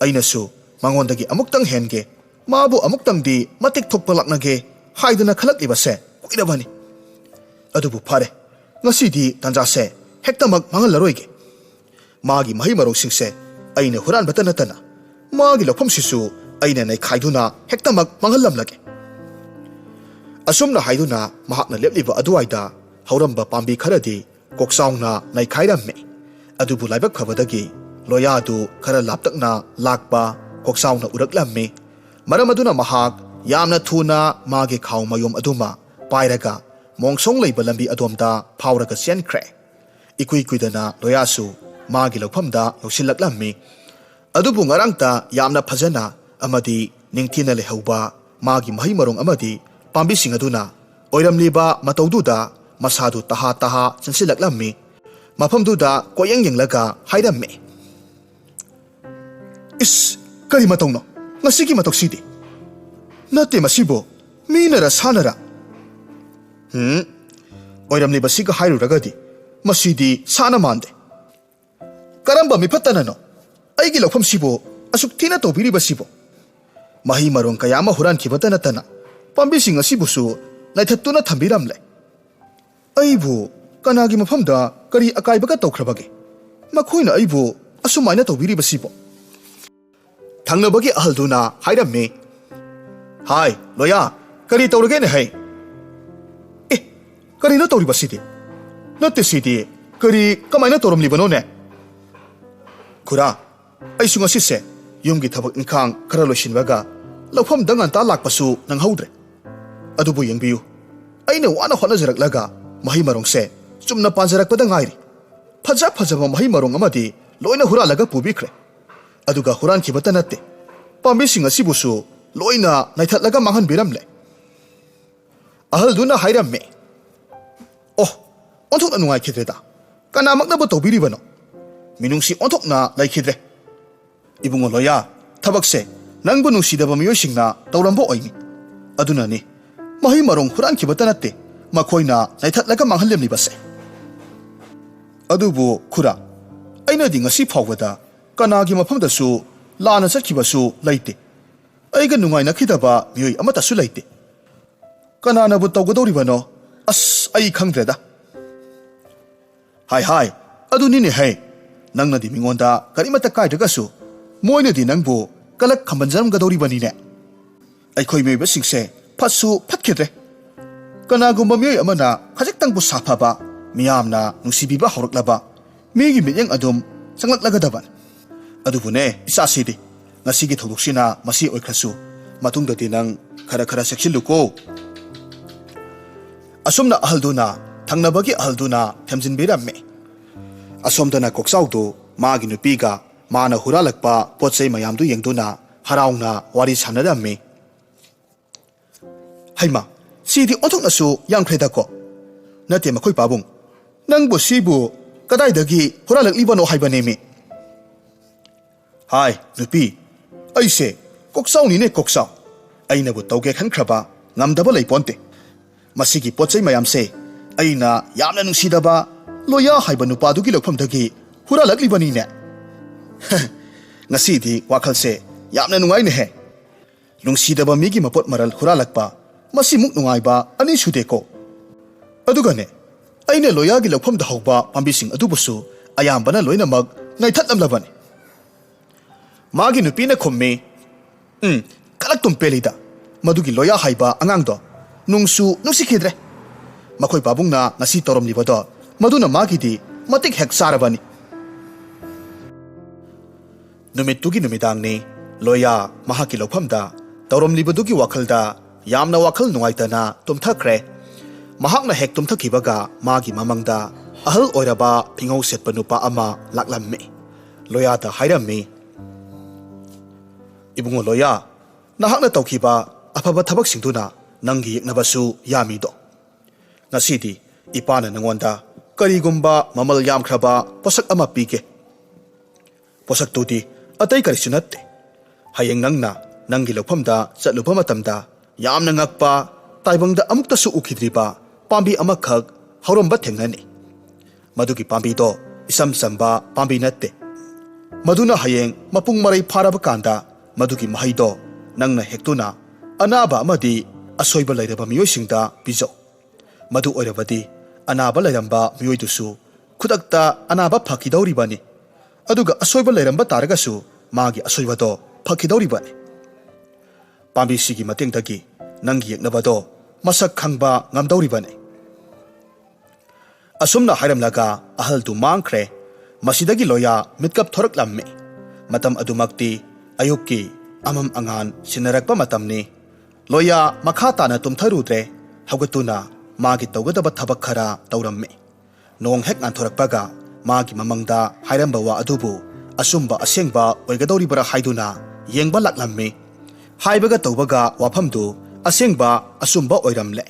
ꯑꯩꯅꯁꯨ ꯃꯉꯣꯟꯗꯒꯤ ꯑꯃꯨꯛꯇꯪ ꯍꯦꯟꯒꯦ ꯃꯥꯕꯨ ꯑꯃꯨꯛꯇꯪꯗꯤ ꯃꯇꯤꯛ ꯊꯣꯛꯄ ꯂꯥꯛꯅꯒꯦ ꯍꯥꯏꯗꯨꯅ ꯈꯜꯂꯛꯂꯤꯕꯁꯦ ꯀꯨꯏꯔꯕꯅꯤ ꯑꯗꯨꯕꯨ ꯐꯔꯦ ꯉꯁꯤꯗꯤ ꯇꯥꯟꯖꯥꯁꯦ ꯍꯦꯛꯇꯃꯛ ꯃꯥꯡꯍꯜꯂꯔꯣꯏꯒꯦ ꯃꯥꯒꯤ ꯃꯍꯩ ꯃꯔꯣꯡꯁꯤꯡꯁꯦ ꯑꯩꯅ ꯍꯨꯔꯥꯟꯕꯇ ꯅꯠꯇꯅ ꯃꯥꯒꯤ ꯂꯧꯐꯝꯁꯤꯁꯨ ꯑꯩꯅ ꯅꯩꯈꯥꯏꯗꯨꯅ ꯍꯦꯛꯇꯃꯛ ꯃꯥꯡꯍꯜꯂꯝꯂꯒꯦ ꯑꯁꯨꯝꯅ ꯍꯥꯏꯗꯨꯅ ꯃꯍꯥꯛꯅ ꯂꯦꯞꯂꯤꯕ ꯑꯗꯨꯋꯥꯏꯗ ꯍꯧꯔꯝꯕ ꯄꯥꯝꯕꯤ ꯈꯔꯗꯤ ꯀꯣꯛꯆꯥꯎꯅ ꯅꯩꯈꯥꯏꯔꯝꯃꯤ ꯑꯗꯨꯕꯨ ꯂꯥꯏꯕꯛ ꯐꯕꯗꯒꯤ ꯂꯣꯌꯥꯗꯨ ꯈꯔ ꯂꯥꯞꯇꯛꯅ ꯂꯥꯛꯄ ꯀꯣꯛꯆꯥꯎꯅ ꯎꯔꯛꯂꯝꯃꯤ ꯃꯔꯝ ꯑꯗꯨꯅ ꯃꯍꯥꯛ ꯌꯥꯝꯅ ꯊꯨꯅ ꯃꯥꯒꯤ ꯈꯥꯎ ꯃꯌꯨꯝ ꯑꯗꯨꯃ ꯄꯥꯏꯔꯒ ꯃꯣꯡꯁꯣꯡ ꯂꯩꯕ ꯂꯝꯕꯤ ꯑꯗꯣꯝꯗ ꯐꯥꯎꯔꯒ ꯆꯦꯟꯈ꯭ꯔꯦ ꯏꯀꯨꯏ ꯀꯨꯏꯗꯅ ꯂꯣꯌꯥꯁꯨ ꯃꯥꯒꯤ ꯂꯧꯐꯝꯗ ꯌꯧꯁꯤꯜꯂꯛꯂꯝꯃꯤ ꯑꯗꯨꯕꯨ ꯉꯔꯥꯡꯇ ꯌꯥꯝꯅ ꯐꯖꯅ ꯑꯃꯗꯤ ꯅꯤꯡꯊꯤꯅ ꯂꯩꯍꯧꯕ ꯃꯥꯒꯤ ꯃꯍꯩ ꯃꯔꯣꯡ ꯑꯃꯗꯤ ꯄꯥꯝꯕꯤꯁꯤꯡ ꯑꯗꯨꯅ ꯑꯣꯏꯔꯝꯂꯤꯕ ꯃꯇꯧꯗꯨꯗ ꯃꯁꯥꯗꯨ ꯇꯍꯥ ꯆꯪꯁꯤꯜꯂꯛꯂꯝꯃꯤ ꯃꯐꯝꯗꯨꯗ ꯀꯣꯌꯦꯡ ꯌꯦꯡꯂꯒ ꯍꯥꯏꯔꯝꯃꯤ ꯏꯁ ꯀꯔꯤ ꯃꯇꯧꯅꯣ ꯉꯁꯤꯒꯤ ꯃꯇꯧꯁꯤꯗꯤ ꯅꯠꯇꯦ ꯃꯁꯤꯕꯨ ꯃꯤꯅꯔ ꯁꯥꯅꯔ ꯑꯣꯏꯔꯝꯂꯤꯕꯁꯤꯒ ꯍꯥꯏꯔꯨꯔꯒꯗꯤ ꯃꯁꯤꯗꯤ ꯁꯥꯅ ꯃꯥꯟꯗꯦ ꯀꯔꯝꯕ ꯃꯤꯐꯠꯇꯅꯅꯣ ꯑꯩꯒꯤ ꯂꯧꯐꯝꯁꯤꯕꯨ ꯑꯁꯨꯛ ꯊꯤꯅ ꯇꯧꯕꯤꯔꯤꯕꯁꯤꯕꯨ ꯃꯍꯩ ꯃꯔꯣꯡ ꯀꯌꯥ ꯑꯃ ꯍꯨꯔꯥꯟꯈꯤꯕꯇ ꯅꯠꯇꯅ ꯄꯥꯝꯕꯤꯁꯤꯡ ꯑꯁꯤꯕꯨꯁꯨ ꯅꯩꯊꯠꯇꯨꯅ ꯊꯝꯕꯤꯔꯝꯂꯦ ꯑꯩꯕꯨ ꯀꯅꯥꯒꯤ ꯃꯐꯝꯗ ꯀꯔꯤ ꯑꯀꯥꯏꯕꯒ ꯇꯧꯈ꯭ꯔꯕꯒꯦ ꯃꯈꯣꯏꯅ ꯑꯩꯕꯨ ꯑꯁꯨꯃꯥꯏꯅ ꯇꯧꯕꯤꯔꯤꯕꯁꯤꯕꯨ ꯊꯪꯅꯕꯒꯤ ꯑꯍꯜꯗꯨꯅ ꯍꯥꯏꯔꯝꯃꯤ ꯍꯥꯏ ꯂꯣꯌꯥ ꯀꯔꯤ ꯇꯧꯔꯒꯦꯅꯦ ꯍꯩ ꯀꯔꯤꯅꯣ ꯇꯧꯔꯤꯕꯁꯤꯗꯤ ꯅꯠꯇꯦ ꯁꯤꯗꯤ ꯀꯃꯥꯏꯅ ꯇꯧꯔꯝꯂꯤꯕꯅꯣꯅꯦ ꯈꯨꯔꯥ ꯑꯩꯁꯨ ꯉꯁꯤꯁꯦ ꯌꯨꯝꯒꯤ ꯊꯕꯛ ꯏꯪꯈꯥꯡ ꯈꯔ ꯂꯣꯏꯁꯤꯟꯕꯒ ꯂꯧꯐꯝꯗ ꯉꯟꯇꯥ ꯂꯥꯛꯄꯁꯨ ꯅꯪꯍꯧꯗ꯭ರೆ ꯑꯗꯨꯕꯨ ꯌꯦꯡꯕꯤꯌꯨ ꯑꯩꯅ ꯋꯥꯅ ꯍꯣꯠꯅꯖꯔꯛꯂꯒ ꯃꯍꯩ ꯃꯔꯣꯡꯁꯦ ꯆꯨꯝꯅ ꯄꯥꯟꯖꯔꯛꯄꯗ ꯉꯥꯏꯔꯤ ꯐꯖꯕ ꯃꯍꯩ ꯃꯔꯣꯡ ꯑꯃꯗꯤ ꯂꯣꯏꯅ ꯍꯨꯔꯥꯜꯂꯒ ꯄꯨꯕꯤꯈ꯭ꯔꯦ ꯑꯗꯨꯒ ꯍꯨꯔꯥꯟꯈꯤꯕꯇ ꯅꯠꯇꯦ ꯄꯥꯝꯕꯤꯁꯤꯡ ꯑꯁꯤꯕꯨꯁꯨ ꯂꯣꯏꯅ ꯅꯩꯊꯠꯂꯒ ꯃꯥꯡꯍꯟꯕꯤꯔꯝꯂꯦ ꯑꯍꯜꯗꯨꯅ ꯍꯥꯏꯔꯝꯃꯤ ꯑꯣꯟꯊꯣꯛꯅ ꯅꯨꯡꯉꯥꯏꯈꯤꯗ꯭ꯔꯦꯗ ꯀꯅꯥꯃꯛꯅꯕꯨ ꯇꯧꯕꯤꯔꯤꯕꯅꯣ ꯃꯤꯅꯨꯡꯁꯤ ꯑꯣꯟꯊꯣꯛꯅ ꯂꯩꯈꯤꯗ꯭ꯔꯦ ꯏꯕꯨꯡꯉꯣ ꯂꯣꯌꯥ ꯊꯕꯛꯁꯦ ꯅꯪꯕꯨ ꯅꯨꯡꯁꯤꯗꯕ ꯃꯤꯑꯣꯏꯁꯤꯡꯅ ꯇꯧꯔꯝꯕ ꯑꯣꯏꯅꯤ ꯑꯗꯨꯅꯅꯤ ꯃꯍꯩ ꯃꯔꯣꯡ ꯍꯨꯔꯥꯟꯈꯤꯕꯇ ꯅꯠꯇꯦ ꯃꯈꯣꯏꯅ ꯅꯩꯊꯠꯂꯒ ꯃꯥꯡꯍꯜꯂꯝꯂꯤꯕꯁꯦ ꯑꯗꯨꯕꯨ ꯈꯨꯔꯥ ꯑꯩꯅꯗꯤ ꯉꯁꯤ ꯐꯥꯎꯕꯗ ꯀꯅꯥꯒꯤ ꯃꯐꯝꯗꯁꯨ ꯂꯥꯟꯅ ꯆꯠꯈꯤꯕꯁꯨ ꯂꯩꯇꯦ ꯑꯩꯒ ꯅꯨꯡꯉꯥꯏꯅꯈꯤꯗꯕ ꯃꯤꯑꯣꯏ ꯑꯃꯠꯇꯁꯨ ꯂꯩꯇꯦ ꯀꯅꯥꯅꯕꯨ ꯇꯧꯒꯗꯧꯔꯤꯕꯅꯣ ꯑꯩ ꯈꯪꯗ꯭ꯔꯦꯗ ꯍꯥꯏ ꯑꯗꯨꯅꯤꯅꯦ ꯍꯩ ꯅꯪꯅꯗꯤ ꯃꯤꯉꯣꯟꯗ ꯀꯔꯤꯃꯠꯇ ꯀꯥꯏꯗ꯭ꯔꯒꯁꯨ ꯃꯣꯏꯅꯗꯤ ꯅꯪꯕꯨ ꯀꯂꯛ ꯈꯝꯕꯟꯖꯔꯝꯒꯗꯧꯔꯤꯕꯅꯤꯅꯦ ꯑꯩꯈꯣꯏ ꯃꯤꯑꯣꯏꯕꯁꯤꯡꯁꯦ ꯐꯠꯁꯨ ꯐꯠꯈꯤꯗ꯭ꯔꯦ ꯀꯅꯥꯒꯨꯝꯕ ꯃꯤꯑꯣꯏ ꯑꯃꯅ ꯈꯖꯤꯛꯇꯪꯕꯨ ꯁꯥꯐꯕ ꯃꯤꯌꯥꯝꯅ ꯅꯨꯡꯁꯤꯕꯤꯕ ꯍꯧꯔꯛꯂꯕ ꯃꯤꯒꯤ ꯃꯤꯠꯌꯦꯡ ꯑꯗꯨꯝ ꯆꯪꯂꯛꯂꯒꯗꯕꯅꯤ ꯑꯗꯨꯕꯨꯅꯦ ꯏꯆꯥꯁꯤꯗꯤ ꯉꯁꯤꯒꯤ ꯊꯧꯗꯣꯛꯁꯤꯅ ꯃꯁꯤ ꯑꯣꯏꯈ꯭ꯔꯁꯨ ꯃꯇꯨꯡꯗꯗꯤ ꯅꯪ ꯈꯔ ꯆꯦꯛꯁꯤꯜꯂꯨꯀꯣ ꯑꯁꯨꯝꯅ ꯑꯍꯜꯗꯨꯅ ꯊꯪꯅꯕꯒꯤ ꯑꯍꯜꯗꯨꯅ ꯊꯦꯝꯖꯤꯟꯕꯤꯔꯝꯃꯤ ꯑꯁꯣꯝꯗꯅ ꯀꯣꯛꯆꯥꯎꯗꯨ ꯃꯥꯒꯤ ꯅꯨꯄꯤꯒ ꯃꯥꯅ ꯍꯨꯔꯥꯜꯂꯛꯄ ꯄꯣꯠꯆꯩ ꯃꯌꯥꯝꯗꯨ ꯌꯦꯡꯗꯨꯅ ꯍꯔꯥꯎꯅ ꯋꯥꯔꯤ ꯁꯥꯟꯅꯔꯝꯃꯤ ꯍꯩꯃ ꯁꯤꯗꯤ ꯑꯣꯟꯊꯣꯛꯅꯁꯨ ꯌꯥꯝꯈ꯭ꯔꯦꯗꯀꯣ ꯅꯠꯇꯦ ꯃꯈꯣꯏ ꯄꯥꯕꯨꯡ ꯅꯪꯕꯨ ꯁꯤꯕꯨ ꯀꯗꯥꯏꯗꯒꯤ ꯍꯨꯔꯥꯜꯂꯛꯂꯤꯕꯅꯣ ꯍꯥꯏꯕꯅꯦꯃꯤ ꯍꯥꯏ ꯅꯨꯄꯤ ꯑꯩꯁꯦ ꯀꯣꯛꯆꯥꯎꯅꯤꯅꯦ ꯀꯣꯛꯆꯥꯎ ꯑꯩꯅꯕꯨ ꯇꯧꯒꯦ ꯈꯟꯈ꯭ꯔꯕ ꯉꯝꯗꯕ ꯂꯩꯄꯣꯟꯇꯦ ꯃꯁꯤꯒꯤ ꯄꯣꯠꯆꯩ ꯃꯌꯥꯝꯁꯦ ꯑꯩꯅ ꯌꯥꯝꯅ ꯅꯨꯡꯁꯤꯗꯕ ꯂꯣꯌꯥ ꯍꯥꯏꯕ ꯅꯨꯄꯥꯗꯨꯒꯤ ꯂꯧꯐꯝꯗꯒꯤ ꯍꯨꯔꯥꯜꯂꯛꯂꯤꯕꯅꯤꯅꯦ ꯉꯁꯤꯗꯤ ꯋꯥꯈꯜꯁꯦ ꯌꯥꯝꯅ ꯅꯨꯡꯉꯥꯏꯅꯦꯍꯦ ꯅꯨꯡꯁꯤꯗꯕ ꯃꯤꯒꯤ ꯃꯄꯣꯠ ꯃꯔꯜ ꯍꯨꯔꯥꯜꯂꯛꯄ ꯃꯁꯤꯃꯨꯛ ꯅꯨꯡꯉꯥꯏꯕ ꯑꯅꯤ ꯁꯨꯗꯦꯀꯣ ꯑꯗꯨꯒꯅꯦ ꯑꯩꯅ ꯂꯣꯌꯥꯒꯤ ꯂꯧꯐꯝꯗ ꯍꯧꯕ ꯄꯥꯝꯕꯤꯁꯤꯡ ꯑꯗꯨꯕꯨꯁꯨ ꯑꯌꯥꯝꯕꯅ ꯂꯣꯏꯅꯃꯛ ꯉꯥꯏꯊꯠꯂꯝꯂꯕꯅꯤ ꯃꯥꯒꯤ ꯅꯨꯄꯤꯅ ꯈꯨꯝꯃꯤ ꯀꯂꯛꯇꯨꯝ ꯄꯦꯜꯂꯤꯗ ꯃꯗꯨꯒꯤ ꯂꯣꯌꯥ ꯍꯥꯏꯕ ꯑꯉꯥꯡꯗꯣ ꯅꯨꯡꯁꯨ ꯅꯨꯡꯁꯤꯈꯤꯗ꯭ꯔꯦ ꯃꯈꯣꯏ ꯄꯥꯕꯨꯡꯅ ꯉꯁꯤ ꯇꯧꯔꯝꯂꯤꯕꯗꯣ ꯃꯗꯨꯅ ꯃꯥꯒꯤꯗꯤ ꯃꯇꯤꯛ ꯍꯦꯛ ꯆꯥꯔꯕꯅꯤ ꯅꯨꯃꯤꯠꯇꯨꯒꯤ ꯅꯨꯃꯤꯗꯥꯡꯅꯤ ꯂꯣꯌꯥ ꯃꯍꯥꯛꯀꯤ ꯂꯧꯐꯝꯗ ꯇꯧꯔꯝꯂꯤꯕꯗꯨꯒꯤ ꯋꯥꯈꯜꯗ ꯌꯥꯝꯅ ꯋꯥꯈꯜ ꯅꯨꯡꯉꯥꯏꯇꯅ ꯇꯨꯝꯊꯈ꯭ꯔꯦ ꯃꯍꯥꯛꯅ ꯍꯦꯛ ꯇꯨꯝꯊꯈꯤꯕꯒ ꯃꯥꯒꯤ ꯃꯃꯪꯗ ꯑꯍꯜ ꯑꯣꯏꯔꯕ ꯐꯤꯉꯧ ꯁꯦꯠꯄ ꯅꯨꯄꯥ ꯑꯃ ꯂꯥꯛꯂꯝꯃꯤ ꯂꯣꯌꯥꯗ ꯍꯥꯏꯔꯝꯃꯤ ꯏꯕꯨꯡꯉꯣ ꯂꯣꯌꯥ ꯅꯍꯥꯛꯅ ꯇꯧꯈꯤꯕ ꯑꯐꯕ ꯊꯕꯛꯁꯤꯡꯗꯨꯅ ꯅꯪꯒꯤ ꯌꯦꯛꯅꯕꯁꯨ ꯌꯥꯝꯃꯤꯗꯣ ꯉꯁꯤꯗꯤ ꯏꯄꯥꯅ ꯅꯪꯉꯣꯟꯗ ꯀꯔꯤꯒꯨꯝꯕ ꯃꯃꯜ ꯌꯥꯝꯈ꯭ꯔꯕ ꯄꯣꯠꯁꯛ ꯑꯃ ꯄꯤꯒꯦ ꯄꯣꯠꯁꯛꯇꯨꯗꯤ ꯑꯇꯩ ꯀꯔꯤꯁꯨ ꯅꯠꯇꯦ ꯍꯌꯦꯡ ꯅꯪꯅ ꯅꯪꯒꯤ ꯂꯧꯐꯝꯗ ꯆꯠꯂꯨꯕ ꯃꯇꯝꯗ ꯌꯥꯝꯅ ꯉꯛꯄ ꯇꯥꯏꯕꯪꯗ ꯑꯃꯨꯛꯇꯁꯨ ꯎꯈꯤꯗ꯭ꯔꯤꯕ ꯄꯥꯝꯕꯤ ꯑꯃꯈꯛ ꯍꯧꯔꯝꯕ ꯊꯦꯡꯅꯅꯤ ꯃꯗꯨꯒꯤ ꯄꯥꯝꯕꯤꯗꯣ ꯏꯆꯝ ꯆꯝꯕ ꯄꯥꯝꯕꯤ ꯅꯠꯇꯦ ꯃꯗꯨꯅ ꯍꯌꯦꯡ ꯃꯄꯨꯡ ꯃꯔꯩ ꯐꯥꯔꯕ ꯀꯥꯟꯗ ꯃꯗꯨꯒꯤ ꯃꯍꯩꯗꯣ ꯅꯪꯅ ꯍꯦꯛꯇꯨꯅ ꯑꯅꯥꯕ ꯑꯃꯗꯤ ꯑꯁꯣꯏꯕ ꯂꯩꯔꯕ ꯃꯤꯑꯣꯏꯁꯤꯡꯗ ꯄꯤꯖꯧ ꯃꯗꯨ ꯑꯣꯏꯔꯕꯗꯤ ꯑꯅꯥꯕ ꯂꯩꯔꯝꯕ ꯃꯤꯑꯣꯏꯗꯨꯁꯨ ꯈꯨꯗꯛꯇ ꯑꯅꯥꯕ ꯐꯈꯤꯗꯧꯔꯤꯕꯅꯤ ꯑꯗꯨꯒ ꯑꯁꯣꯏꯕ ꯂꯩꯔꯝꯕ ꯇꯥꯔꯒꯁꯨ ꯃꯥꯒꯤ ꯑꯁꯣꯏꯕꯗꯣ ꯐꯈꯤꯗꯧꯔꯤꯕꯅꯤ ꯄꯥꯝꯕꯤꯁꯤꯒꯤ ꯃꯇꯦꯡꯗꯒꯤ ꯅꯪꯒꯤ ꯌꯦꯛꯅꯕꯗꯣ ꯃꯁꯛ ꯈꯪꯕ ꯉꯝꯗꯧꯔꯤꯕꯅꯤ ꯑꯁꯨꯝꯅ ꯍꯥꯏꯔꯝꯂꯒ ꯑꯍꯜꯗꯨ ꯃꯥꯡꯈ꯭ꯔꯦ ꯃꯁꯤꯗꯒꯤ ꯂꯣꯌꯥ ꯃꯤꯠꯀꯞ ꯊꯣꯔꯛꯂꯝꯃꯤ ꯃꯇꯝ ꯑꯗꯨꯃꯛꯇꯤ ꯑꯌꯨꯛꯀꯤ ꯑꯃꯝ ꯑꯉꯥꯟ ꯁꯤꯟꯅꯔꯛꯄ ꯃꯇꯝꯅꯤ ꯂꯣꯌꯥ ꯃꯈꯥ ꯇꯥꯅ ꯇꯨꯝꯊꯔꯨꯗ꯭ꯔꯦ ꯍꯧꯒꯠꯇꯨꯅ ꯃꯥꯒꯤ ꯇꯧꯒꯗꯕ ꯊꯕꯛ ꯈꯔ ꯇꯧꯔꯝꯃꯤ ꯅꯣꯡ ꯍꯦꯛ ꯉꯥꯟꯊꯣꯔꯛꯄꯒ ꯃꯥꯒꯤ ꯃꯃꯪꯗ ꯍꯥꯏꯔꯝꯕ ꯋꯥ ꯑꯗꯨꯕꯨ ꯑꯆꯨꯝꯕ ꯑꯁꯦꯡꯕ ꯑꯣꯏꯒꯗꯧꯔꯤꯕ꯭ꯔꯥ ꯍꯥꯏꯗꯨꯅ ꯌꯦꯡꯕ ꯂꯥꯛꯂꯝꯃꯤ ꯍꯥꯏꯕꯒ ꯇꯧꯕꯒ ꯋꯥꯐꯝꯗꯨ ꯑꯁꯦꯡꯕ ꯑꯆꯨꯝꯕ ꯑꯣꯏꯔꯝꯂꯦ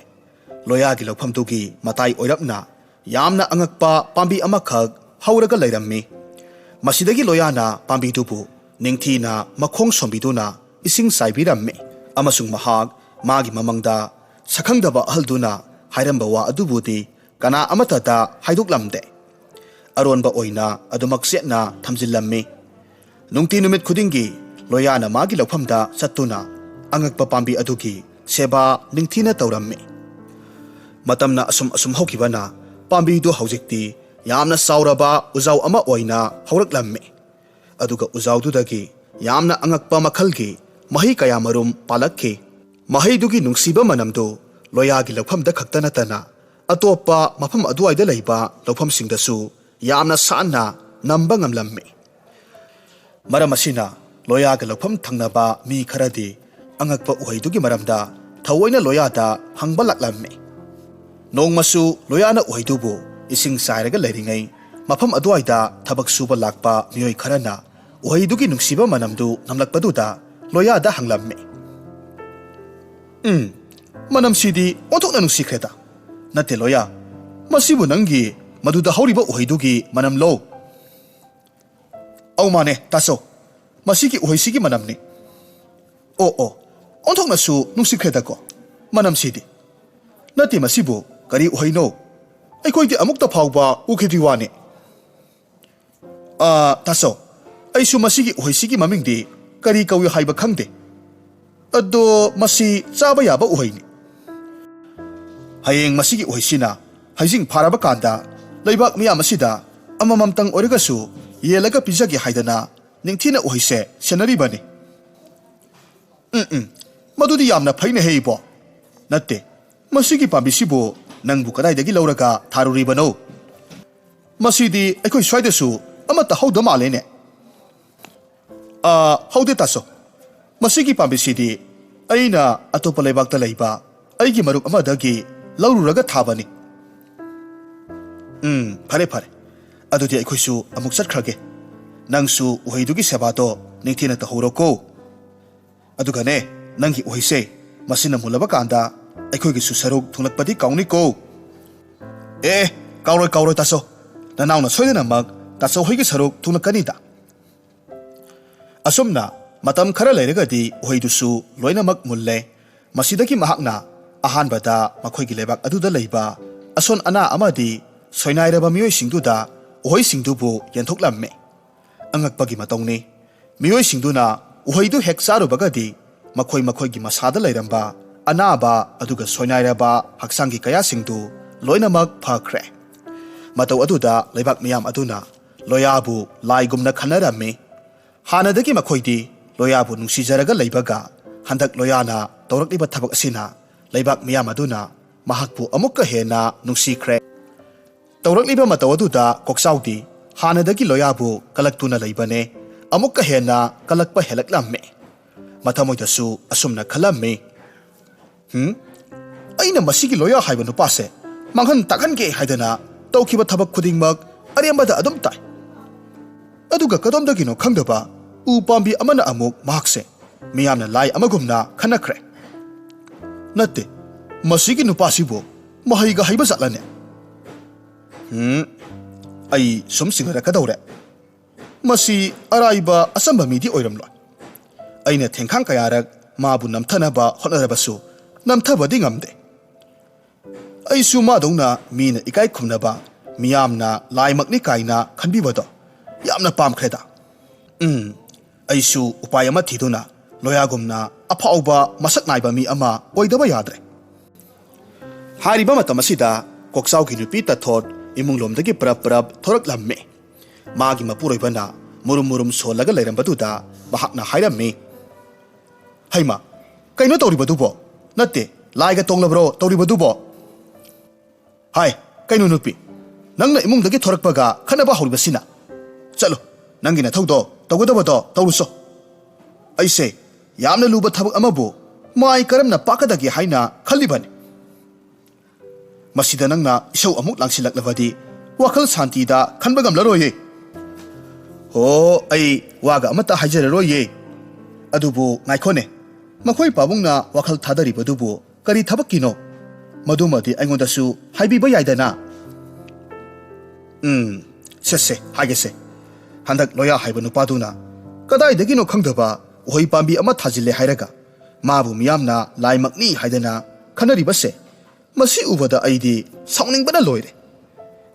ꯂꯣꯌꯥꯒꯤ ꯂꯧꯐꯝꯗꯨꯒꯤ ꯃꯇꯥꯏ ꯑꯣꯏꯔꯞꯅ ꯌꯥꯝꯅ ꯑꯉꯛꯄ ꯄꯥꯝꯕꯤ ꯑꯃꯈꯛ ꯍꯧꯔꯒ ꯂꯩꯔꯝꯃꯤ ꯃꯁꯤꯗꯒꯤ ꯂꯣꯌꯥꯅ ꯄꯥꯝꯕꯤꯗꯨꯕꯨ ꯅꯤꯡꯊꯤꯅ ꯃꯈꯣꯡ ꯁꯣꯝꯕꯤꯗꯨꯅ ꯏꯁꯤꯡ ꯆꯥꯏꯕꯤꯔꯝꯃꯤ ꯑꯃꯁꯨꯡ ꯃꯍꯥꯛ ꯃꯥꯒꯤ ꯃꯃꯪꯗ ꯁꯛꯈꯪꯗꯕ ꯑꯍꯜꯗꯨꯅ ꯍꯥꯏꯔꯝꯕ ꯋꯥ ꯑꯗꯨꯕꯨꯗꯤ ꯀꯅꯥ ꯑꯃꯠꯇꯗ ꯍꯥꯏꯗꯣꯛꯂꯝꯗꯦ ꯑꯔꯣꯟꯕ ꯑꯣꯏꯅ ꯑꯗꯨꯃꯛ ꯆꯦꯠꯅ ꯊꯝꯖꯤꯜꯂꯝꯃꯤ ꯅꯨꯡꯇꯤ ꯅꯨꯃꯤꯠ ꯈꯨꯗꯤꯡꯒꯤ ꯂꯣꯌꯥꯅ ꯃꯥꯒꯤ ꯂꯧꯐꯝꯗ ꯆꯠꯇꯨꯅ ꯑꯉꯛꯄ ꯄꯥꯝꯕꯤ ꯑꯗꯨꯒꯤ ꯁꯦꯕꯥ ꯅꯤꯡꯊꯤꯅ ꯇꯧꯔꯝꯃꯤ ꯃꯇꯝꯅ ꯑꯁꯨꯝ ꯍꯧꯈꯤꯕꯅ ꯄꯥꯝꯕꯤꯗꯨ ꯍꯧꯖꯤꯛꯇꯤ ꯌꯥꯝꯅ ꯆꯥꯎꯔꯕ ꯎꯖꯥꯎ ꯑꯃ ꯑꯣꯏꯅ ꯍꯧꯔꯛꯂꯝꯃꯤ ꯑꯗꯨꯒ ꯎꯖꯥꯎꯗꯨꯗꯒꯤ ꯌꯥꯝꯅ ꯑꯉꯛꯄ ꯃꯈꯜꯒꯤ ꯃꯍꯩ ꯀꯌꯥꯃꯔꯨꯝ ꯄꯥꯜꯂꯛꯈꯤ ꯃꯍꯩꯗꯨꯒꯤ ꯅꯨꯡꯁꯤꯕ ꯃꯅꯝꯗꯨ ꯂꯣꯌꯥꯒꯤ ꯂꯧꯐꯝꯗ ꯈꯛꯇ ꯅꯠꯇꯅ ꯑꯇꯣꯞꯄ ꯃꯐꯝ ꯑꯗꯨꯋꯥꯏꯗ ꯂꯩꯕ ꯂꯧꯐꯝꯁꯤꯡꯗꯁꯨ ꯌꯥꯝꯅ ꯁꯥꯟꯅ ꯅꯝꯕ ꯉꯝꯂꯝꯃꯤ ꯃꯔꯝ ꯑꯁꯤꯅ ꯂꯣꯌꯥꯒ ꯂꯧꯐꯝ ꯊꯪꯅꯕ ꯃꯤ ꯈꯔꯗꯤ ꯑꯉꯛꯄ ꯎꯍꯩꯗꯨꯒꯤ ꯃꯔꯝꯗ ꯊꯑꯣꯏꯅ ꯂꯣꯌꯥꯗ ꯍꯪꯕ ꯂꯥꯛꯂꯝꯃꯤ ꯅꯣꯡꯃꯁꯨ ꯂꯣꯌꯥꯅ ꯎꯍꯩꯗꯨꯕꯨ ꯏꯁꯤꯡ ꯆꯥꯏꯔꯒ ꯂꯩꯔꯤꯉꯩ ꯃꯐꯝ ꯑꯗꯨꯋꯥꯏꯗ ꯊꯕꯛ ꯁꯨꯕ ꯂꯥꯛꯄ ꯃꯤꯑꯣꯏ ꯈꯔꯅ ꯎꯍꯩꯗꯨꯒꯤ ꯅꯨꯡꯁꯤꯕ ꯃꯅꯝꯗꯨ ꯅꯝꯂꯛꯄꯗꯨꯗ ꯂꯣꯌꯥꯗ ꯍꯪꯂꯝꯃꯤ ꯃꯅꯝꯁꯤꯗꯤ ꯑꯣꯟꯊꯣꯛꯅ ꯅꯨꯡꯁꯤꯈ꯭ꯔꯦꯗ ꯅꯠꯇꯦ ꯂꯣꯌꯥ ꯃꯁꯤꯕꯨ ꯅꯪꯒꯤ ꯃꯗꯨꯗ ꯍꯧꯔꯤꯕ ꯎꯍꯩꯗꯨꯒꯤ ꯃꯅꯝꯂꯣ ꯑꯧ ꯃꯥꯅꯦ ꯇꯥꯆꯧ ꯃꯁꯤꯒꯤ ꯎꯍꯩꯁꯤꯒꯤ ꯃꯅꯝꯅꯤ ꯑꯣ ꯑꯣꯟꯊꯣꯛꯅꯁꯨ ꯅꯨꯡꯁꯤꯈ꯭ꯔꯦꯗꯀꯣ ꯃꯅꯝꯁꯤꯗꯤ ꯅꯠꯇꯦ ꯃꯁꯤꯕꯨ ꯀꯔꯤ ꯎꯍꯩꯅꯣ ꯑꯩꯈꯣꯏꯗꯤ ꯑꯃꯨꯛꯇ ꯐꯥꯎꯕ ꯎꯈꯤꯗ꯭ꯔꯤ ꯋꯥꯅꯤ ꯇꯥꯆꯧ ꯑꯩꯁꯨ ꯃꯁꯤꯒꯤ ꯎꯍꯩꯁꯤꯒꯤ ꯃꯃꯤꯡꯗꯤ ꯀꯔꯤ ꯀꯧꯏ ꯍꯥꯏꯕ ꯈꯪꯗꯦ ꯑꯗꯣ ꯃꯁꯤ ꯆꯥꯕ ꯌꯥꯕ ꯎꯍꯩꯅꯤ ꯍꯌꯦꯡ ꯃꯁꯤꯒꯤ ꯎꯍꯩꯁꯤꯅ ꯍꯩꯖꯤꯡ ꯐꯥꯔꯕ ꯀꯥꯟꯗ ꯂꯩꯕꯥꯛ ꯃꯤꯌꯥꯝ ꯑꯁꯤꯗ ꯑꯃꯃꯝꯇꯪ ꯑꯣꯏꯔꯒꯁꯨ ꯌꯦꯜꯂꯒ ꯄꯤꯖꯒꯦ ꯍꯥꯏꯗꯅ ꯅꯤꯡꯊꯤꯅ ꯎꯍꯩꯁꯦ ꯁꯦꯟꯅꯔꯤꯕꯅꯤ ꯃꯗꯨꯗꯤ ꯌꯥꯝꯅ ꯐꯩꯅꯦꯍꯦ ꯏꯕꯣ ꯅꯠꯇꯦ ꯃꯁꯤꯒꯤ ꯄꯥꯝꯕꯤꯁꯤꯕꯨ ꯅꯪꯕꯨ ꯀꯗꯥꯏꯗꯒꯤ ꯂꯧꯔꯒ ꯊꯥꯔꯨꯔꯤꯕꯅꯣ ꯃꯁꯤꯗꯤ ꯑꯩꯈꯣꯏ ꯁ꯭ꯋꯥꯏꯗꯁꯨ ꯑꯃꯠꯇ ꯍꯧꯗ ꯃꯥꯜꯂꯦꯅꯦ ꯍꯧꯗꯦ ꯇꯥꯆꯧ ꯃꯁꯤꯒꯤ ꯄꯥꯝꯕꯤꯁꯤꯗꯤ ꯑꯩꯅ ꯑꯇꯣꯞꯄ ꯂꯩꯕꯥꯛꯇ ꯂꯩꯕ ꯑꯩꯒꯤ ꯃꯔꯨꯞ ꯑꯃꯗꯒꯤ ꯂꯧꯔꯨꯔꯒ ꯊꯥꯕꯅꯤ ꯐꯔꯦ ꯐꯔꯦ ꯑꯗꯨꯗꯤ ꯑꯩꯈꯣꯏꯁꯨ ꯑꯃꯨꯛ ꯆꯠꯈ꯭ꯔꯒꯦ ꯅꯪꯁꯨ ꯎꯍꯩꯗꯨꯒꯤ ꯁꯦꯕꯥꯗꯣ ꯅꯤꯡꯊꯤꯅ ꯇꯧꯍꯧꯔꯣꯀꯣ ꯑꯗꯨꯒꯅꯦ ꯅꯪꯒꯤ ꯎꯍꯩꯁꯦ ꯃꯁꯤꯅ ꯃꯨꯜꯂꯕ ꯀꯥꯟꯗ ꯑꯩꯈꯣꯏꯒꯤꯁꯨ ꯁꯔꯨꯛ ꯊꯨꯡꯂꯛꯄꯗꯤ ꯀꯥꯎꯅꯤꯀꯣ ꯀꯥꯎꯔꯣꯏ ꯇꯥꯆꯧ ꯅꯅꯥꯎꯅ ꯁꯣꯏꯗꯅꯃꯛ ꯇꯥꯆꯧ ꯍꯣꯏꯒꯤ ꯁꯔꯨꯛ ꯊꯨꯡꯂꯛꯀꯅꯤꯗ ꯑꯁꯨꯝꯅ ꯃꯇꯝ ꯈꯔ ꯂꯩꯔꯒꯗꯤ ꯎꯍꯩꯗꯨꯁꯨ ꯂꯣꯏꯅꯃꯛ ꯃꯨꯜꯂꯦ ꯃꯁꯤꯗꯒꯤ ꯃꯍꯥꯛꯅ ꯑꯍꯥꯟꯕꯗ ꯃꯈꯣꯏꯒꯤ ꯂꯩꯕꯥꯛ ꯑꯗꯨꯗ ꯂꯩꯕ ꯑꯁꯣꯟ ꯑꯅꯥ ꯑꯃꯗꯤ ꯁꯣꯏꯅꯥꯏꯔꯕ ꯃꯤꯑꯣꯏꯁꯤꯡꯗꯨꯗ ꯎꯍꯩꯁꯤꯡꯗꯨꯕꯨ ꯌꯦꯟꯊꯣꯛꯂꯝꯃꯦ ꯑꯉꯛꯄꯒꯤ ꯃꯇꯧꯅꯤ ꯃꯤꯑꯣꯏꯁꯤꯡꯗꯨꯅ ꯎꯍꯩꯗꯨ ꯍꯦꯛ ꯆꯥꯔꯨꯕꯒꯗꯤ ꯃꯈꯣꯏꯒꯤ ꯃꯁꯥꯗ ꯂꯩꯔꯝꯕ ꯑꯅꯥꯕ ꯑꯗꯨꯒ ꯁꯣꯏꯅꯥꯏꯔꯕ ꯍꯛꯆꯥꯡꯒꯤ ꯀꯌꯥꯁꯤꯡꯗꯨ ꯂꯣꯏꯅꯃꯛ ꯐꯈ꯭ꯔꯦ ꯃꯇꯧ ꯑꯗꯨꯗ ꯂꯩꯕꯥꯛ ꯃꯤꯌꯥꯝ ꯑꯗꯨꯅ ꯂꯣꯌꯥꯕꯨ ꯂꯥꯏꯒꯨꯝꯅ ꯈꯟꯅꯔꯝꯃꯤ ꯍꯥꯟꯅꯗꯒꯤ ꯃꯈꯣꯏꯗꯤ ꯂꯣꯌꯥꯕꯨ ꯅꯨꯡꯁꯤꯖꯔꯒ ꯂꯩꯕꯒ ꯍꯟꯗꯛ ꯂꯣꯌꯥꯅ ꯇꯧꯔꯛꯂꯤꯕ ꯊꯕꯛ ꯑꯁꯤꯅ ꯂꯩꯕꯥꯛ ꯃꯤꯌꯥꯝ ꯑꯗꯨꯅ ꯃꯍꯥꯛꯄꯨ ꯑꯃꯨꯛꯀ ꯍꯦꯟꯅ ꯅꯨꯡꯁꯤꯈ꯭ꯔꯦ ꯇꯧꯔꯛꯂꯤꯕ ꯃꯇꯧ ꯑꯗꯨꯗ ꯀꯣꯛꯆꯥꯎꯗꯤ ꯍꯥꯟꯅꯗꯒꯤ ꯂꯣꯌꯥꯕꯨ ꯀꯂꯛꯇꯨꯅ ꯂꯩꯕꯅꯦ ꯑꯃꯨꯛꯀ ꯍꯦꯟꯅ ꯀꯂꯛꯄ ꯍꯦꯜꯂꯛꯂꯝꯃꯤ ꯃꯊꯃꯣꯏꯗꯁꯨ ꯑꯁꯨꯝꯅ ꯈꯜꯂꯝꯃꯤ ꯑꯩꯅ ꯃꯁꯤꯒꯤ ꯂꯣꯌꯥ ꯍꯥꯏꯕ ꯅꯨꯄꯥꯁꯦ ꯃꯥꯡꯍꯟ ꯇꯥꯛꯍꯟꯒꯦ ꯍꯥꯏꯗꯅ ꯇꯧꯈꯤꯕ ꯊꯕꯛ ꯈꯨꯗꯤꯡꯃꯛ ꯑꯔꯦꯝꯕꯗ ꯑꯗꯨꯝ ꯇꯥꯏ ꯑꯗꯨꯒ ꯀꯗꯣꯝꯗꯒꯤꯅꯣ ꯈꯪꯗꯕ ꯎ ꯄꯥꯝꯕꯤ ꯑꯃꯅ ꯑꯃꯨꯛ ꯃꯍꯥꯛꯁꯦ ꯃꯤꯌꯥꯝꯅ ꯂꯥꯏ ꯑꯃꯒꯨꯝꯅ ꯈꯟꯅꯈ꯭ꯔꯦ ꯅꯠꯇꯦ ꯃꯁꯤꯒꯤ ꯅꯨꯄꯥꯁꯤꯕꯨ ꯃꯍꯩꯒ ꯍꯩꯕ ꯆꯠꯂꯅꯦ ꯑꯩ ꯁꯨꯝ ꯆꯤꯡꯅꯔꯛꯀꯗꯧꯔꯦ ꯃꯁꯤ ꯑꯔꯥꯏꯕ ꯑꯆꯝꯕ ꯃꯤꯗꯤ ꯑꯣꯏꯔꯝꯂꯣꯏ ꯑꯩꯅ ꯊꯦꯡꯈꯥꯡ ꯀꯌꯥꯔꯛ ꯃꯥꯕꯨ ꯅꯝꯊꯅꯕ ꯍꯣꯠꯅꯔꯕꯁꯨ ꯅꯝꯊꯕꯗꯤ ꯉꯝꯗꯦ ꯑꯩꯁꯨ ꯃꯥꯗꯧꯅ ꯃꯤꯅ ꯏꯀꯥꯏ ꯈꯨꯝꯅꯕ ꯃꯤꯌꯥꯝꯅ ꯂꯥꯏꯃꯛꯅꯤ ꯀꯥꯏꯅ ꯈꯟꯕꯤꯕꯗꯣ ꯌꯥꯝꯅ ꯄꯥꯝꯈ꯭ꯔꯦꯗ ꯑꯩꯁꯨ ꯎꯄꯥꯏ ꯑꯃ ꯊꯤꯗꯨꯅ ꯂꯣꯌꯥꯒꯨꯝꯅ ꯑꯐꯥꯎꯕ ꯃꯁꯛ ꯅꯥꯏꯕ ꯃꯤ ꯑꯃ ꯑꯣꯏꯗꯕ ꯌꯥꯗ꯭ꯔꯦ ꯍꯥꯏꯔꯤꯕ ꯃꯇꯝ ꯑꯁꯤꯗ ꯀꯣꯛꯆꯥꯎꯒꯤ ꯅꯨꯄꯤ ꯇꯊꯣꯠ ꯏꯃꯨꯡꯂꯣꯝꯗꯒꯤ ꯄꯔꯞ ꯊꯣꯔꯛꯂꯝꯃꯤ ꯃꯥꯒꯤ ꯃꯄꯨꯔꯣꯏꯕꯅ ꯃꯨꯔꯨꯝ ꯁꯣꯜꯂꯒ ꯂꯩꯔꯝꯕꯗꯨꯗ ꯃꯍꯥꯛꯅ ꯍꯥꯏꯔꯝꯃꯤ ꯍꯩꯃ ꯀꯩꯅꯣ ꯇꯧꯔꯤꯕꯗꯨꯕꯣ ꯅꯠꯇꯦ ꯂꯥꯏꯒ ꯇꯣꯡꯂꯕ꯭ꯔꯣ ꯇꯧꯔꯤꯕꯗꯨꯕꯣ ꯍꯥꯏ ꯀꯩꯅꯣ ꯅꯨꯄꯤ ꯅꯪꯅ ꯏꯃꯨꯡꯗꯒꯤ ꯊꯣꯔꯛꯄꯒ ꯈꯠꯅꯕ ꯍꯧꯔꯤꯕꯁꯤꯅ ꯆꯠꯂꯣ ꯅꯪꯒꯤ ꯅꯊꯧꯗꯣ ꯇꯧꯒꯗꯕꯗꯣ ꯇꯧꯔꯨꯁꯣ ꯑꯩꯁꯦ ꯌꯥꯝꯅ ꯂꯨꯕ ꯊꯕꯛ ꯑꯃꯕꯨ ꯃꯥꯏ ꯀꯔꯝꯅ ꯄꯥꯛꯀꯗꯒꯦ ꯍꯥꯏꯅ ꯈꯜꯂꯤꯕꯅꯤ ꯃꯁꯤꯗ ꯅꯪꯅ ꯏꯁꯧ ꯑꯃꯨꯛ ꯂꯥꯡꯁꯤꯜꯂꯛꯂꯕꯗꯤ ꯋꯥꯈꯜ ꯁꯥꯟꯇꯤꯗ ꯈꯟꯕ ꯉꯝꯂꯔꯣꯏꯌꯦ ꯑꯩ ꯋꯥꯒ ꯑꯃꯠꯇ ꯍꯥꯏꯖꯔꯔꯣꯏꯌꯦ ꯑꯗꯨꯕꯨ ꯉꯥꯏꯈꯣꯅꯦ ꯃꯈꯣꯏ ꯄꯥꯕꯨꯡꯅ ꯋꯥꯈꯜ ꯊꯥꯗꯔꯤꯕꯗꯨꯕꯨ ꯀꯔꯤ ꯊꯕꯛꯀꯤꯅꯣ ꯃꯗꯨꯃꯗꯤ ꯑꯩꯉꯣꯟꯗꯁꯨ ꯍꯥꯏꯕꯤꯕ ꯌꯥꯏꯗꯅ ꯁꯦ ꯍꯥꯏꯒꯦꯁꯦ ꯍꯟꯗꯛ ꯂꯣꯌꯥ ꯍꯥꯏꯕ ꯅꯨꯄꯥꯗꯨꯅ ꯀꯗꯥꯏꯗꯒꯤꯅꯣ ꯈꯪꯗꯕ ꯎꯍꯩ ꯄꯥꯝꯕꯤ ꯑꯃ ꯊꯥꯖꯤꯜꯂꯦ ꯍꯥꯏꯔꯒ ꯃꯥꯕꯨ ꯃꯤꯌꯥꯝꯅ ꯂꯥꯏꯃꯛꯅꯤ ꯍꯥꯏꯗꯅ ꯈꯟꯅꯔꯤꯕꯁꯦ ꯃꯁꯤ ꯎꯕꯗ ꯑꯩꯗꯤ ꯁꯥꯎꯅꯤꯡꯕꯅ ꯂꯣꯏꯔꯦ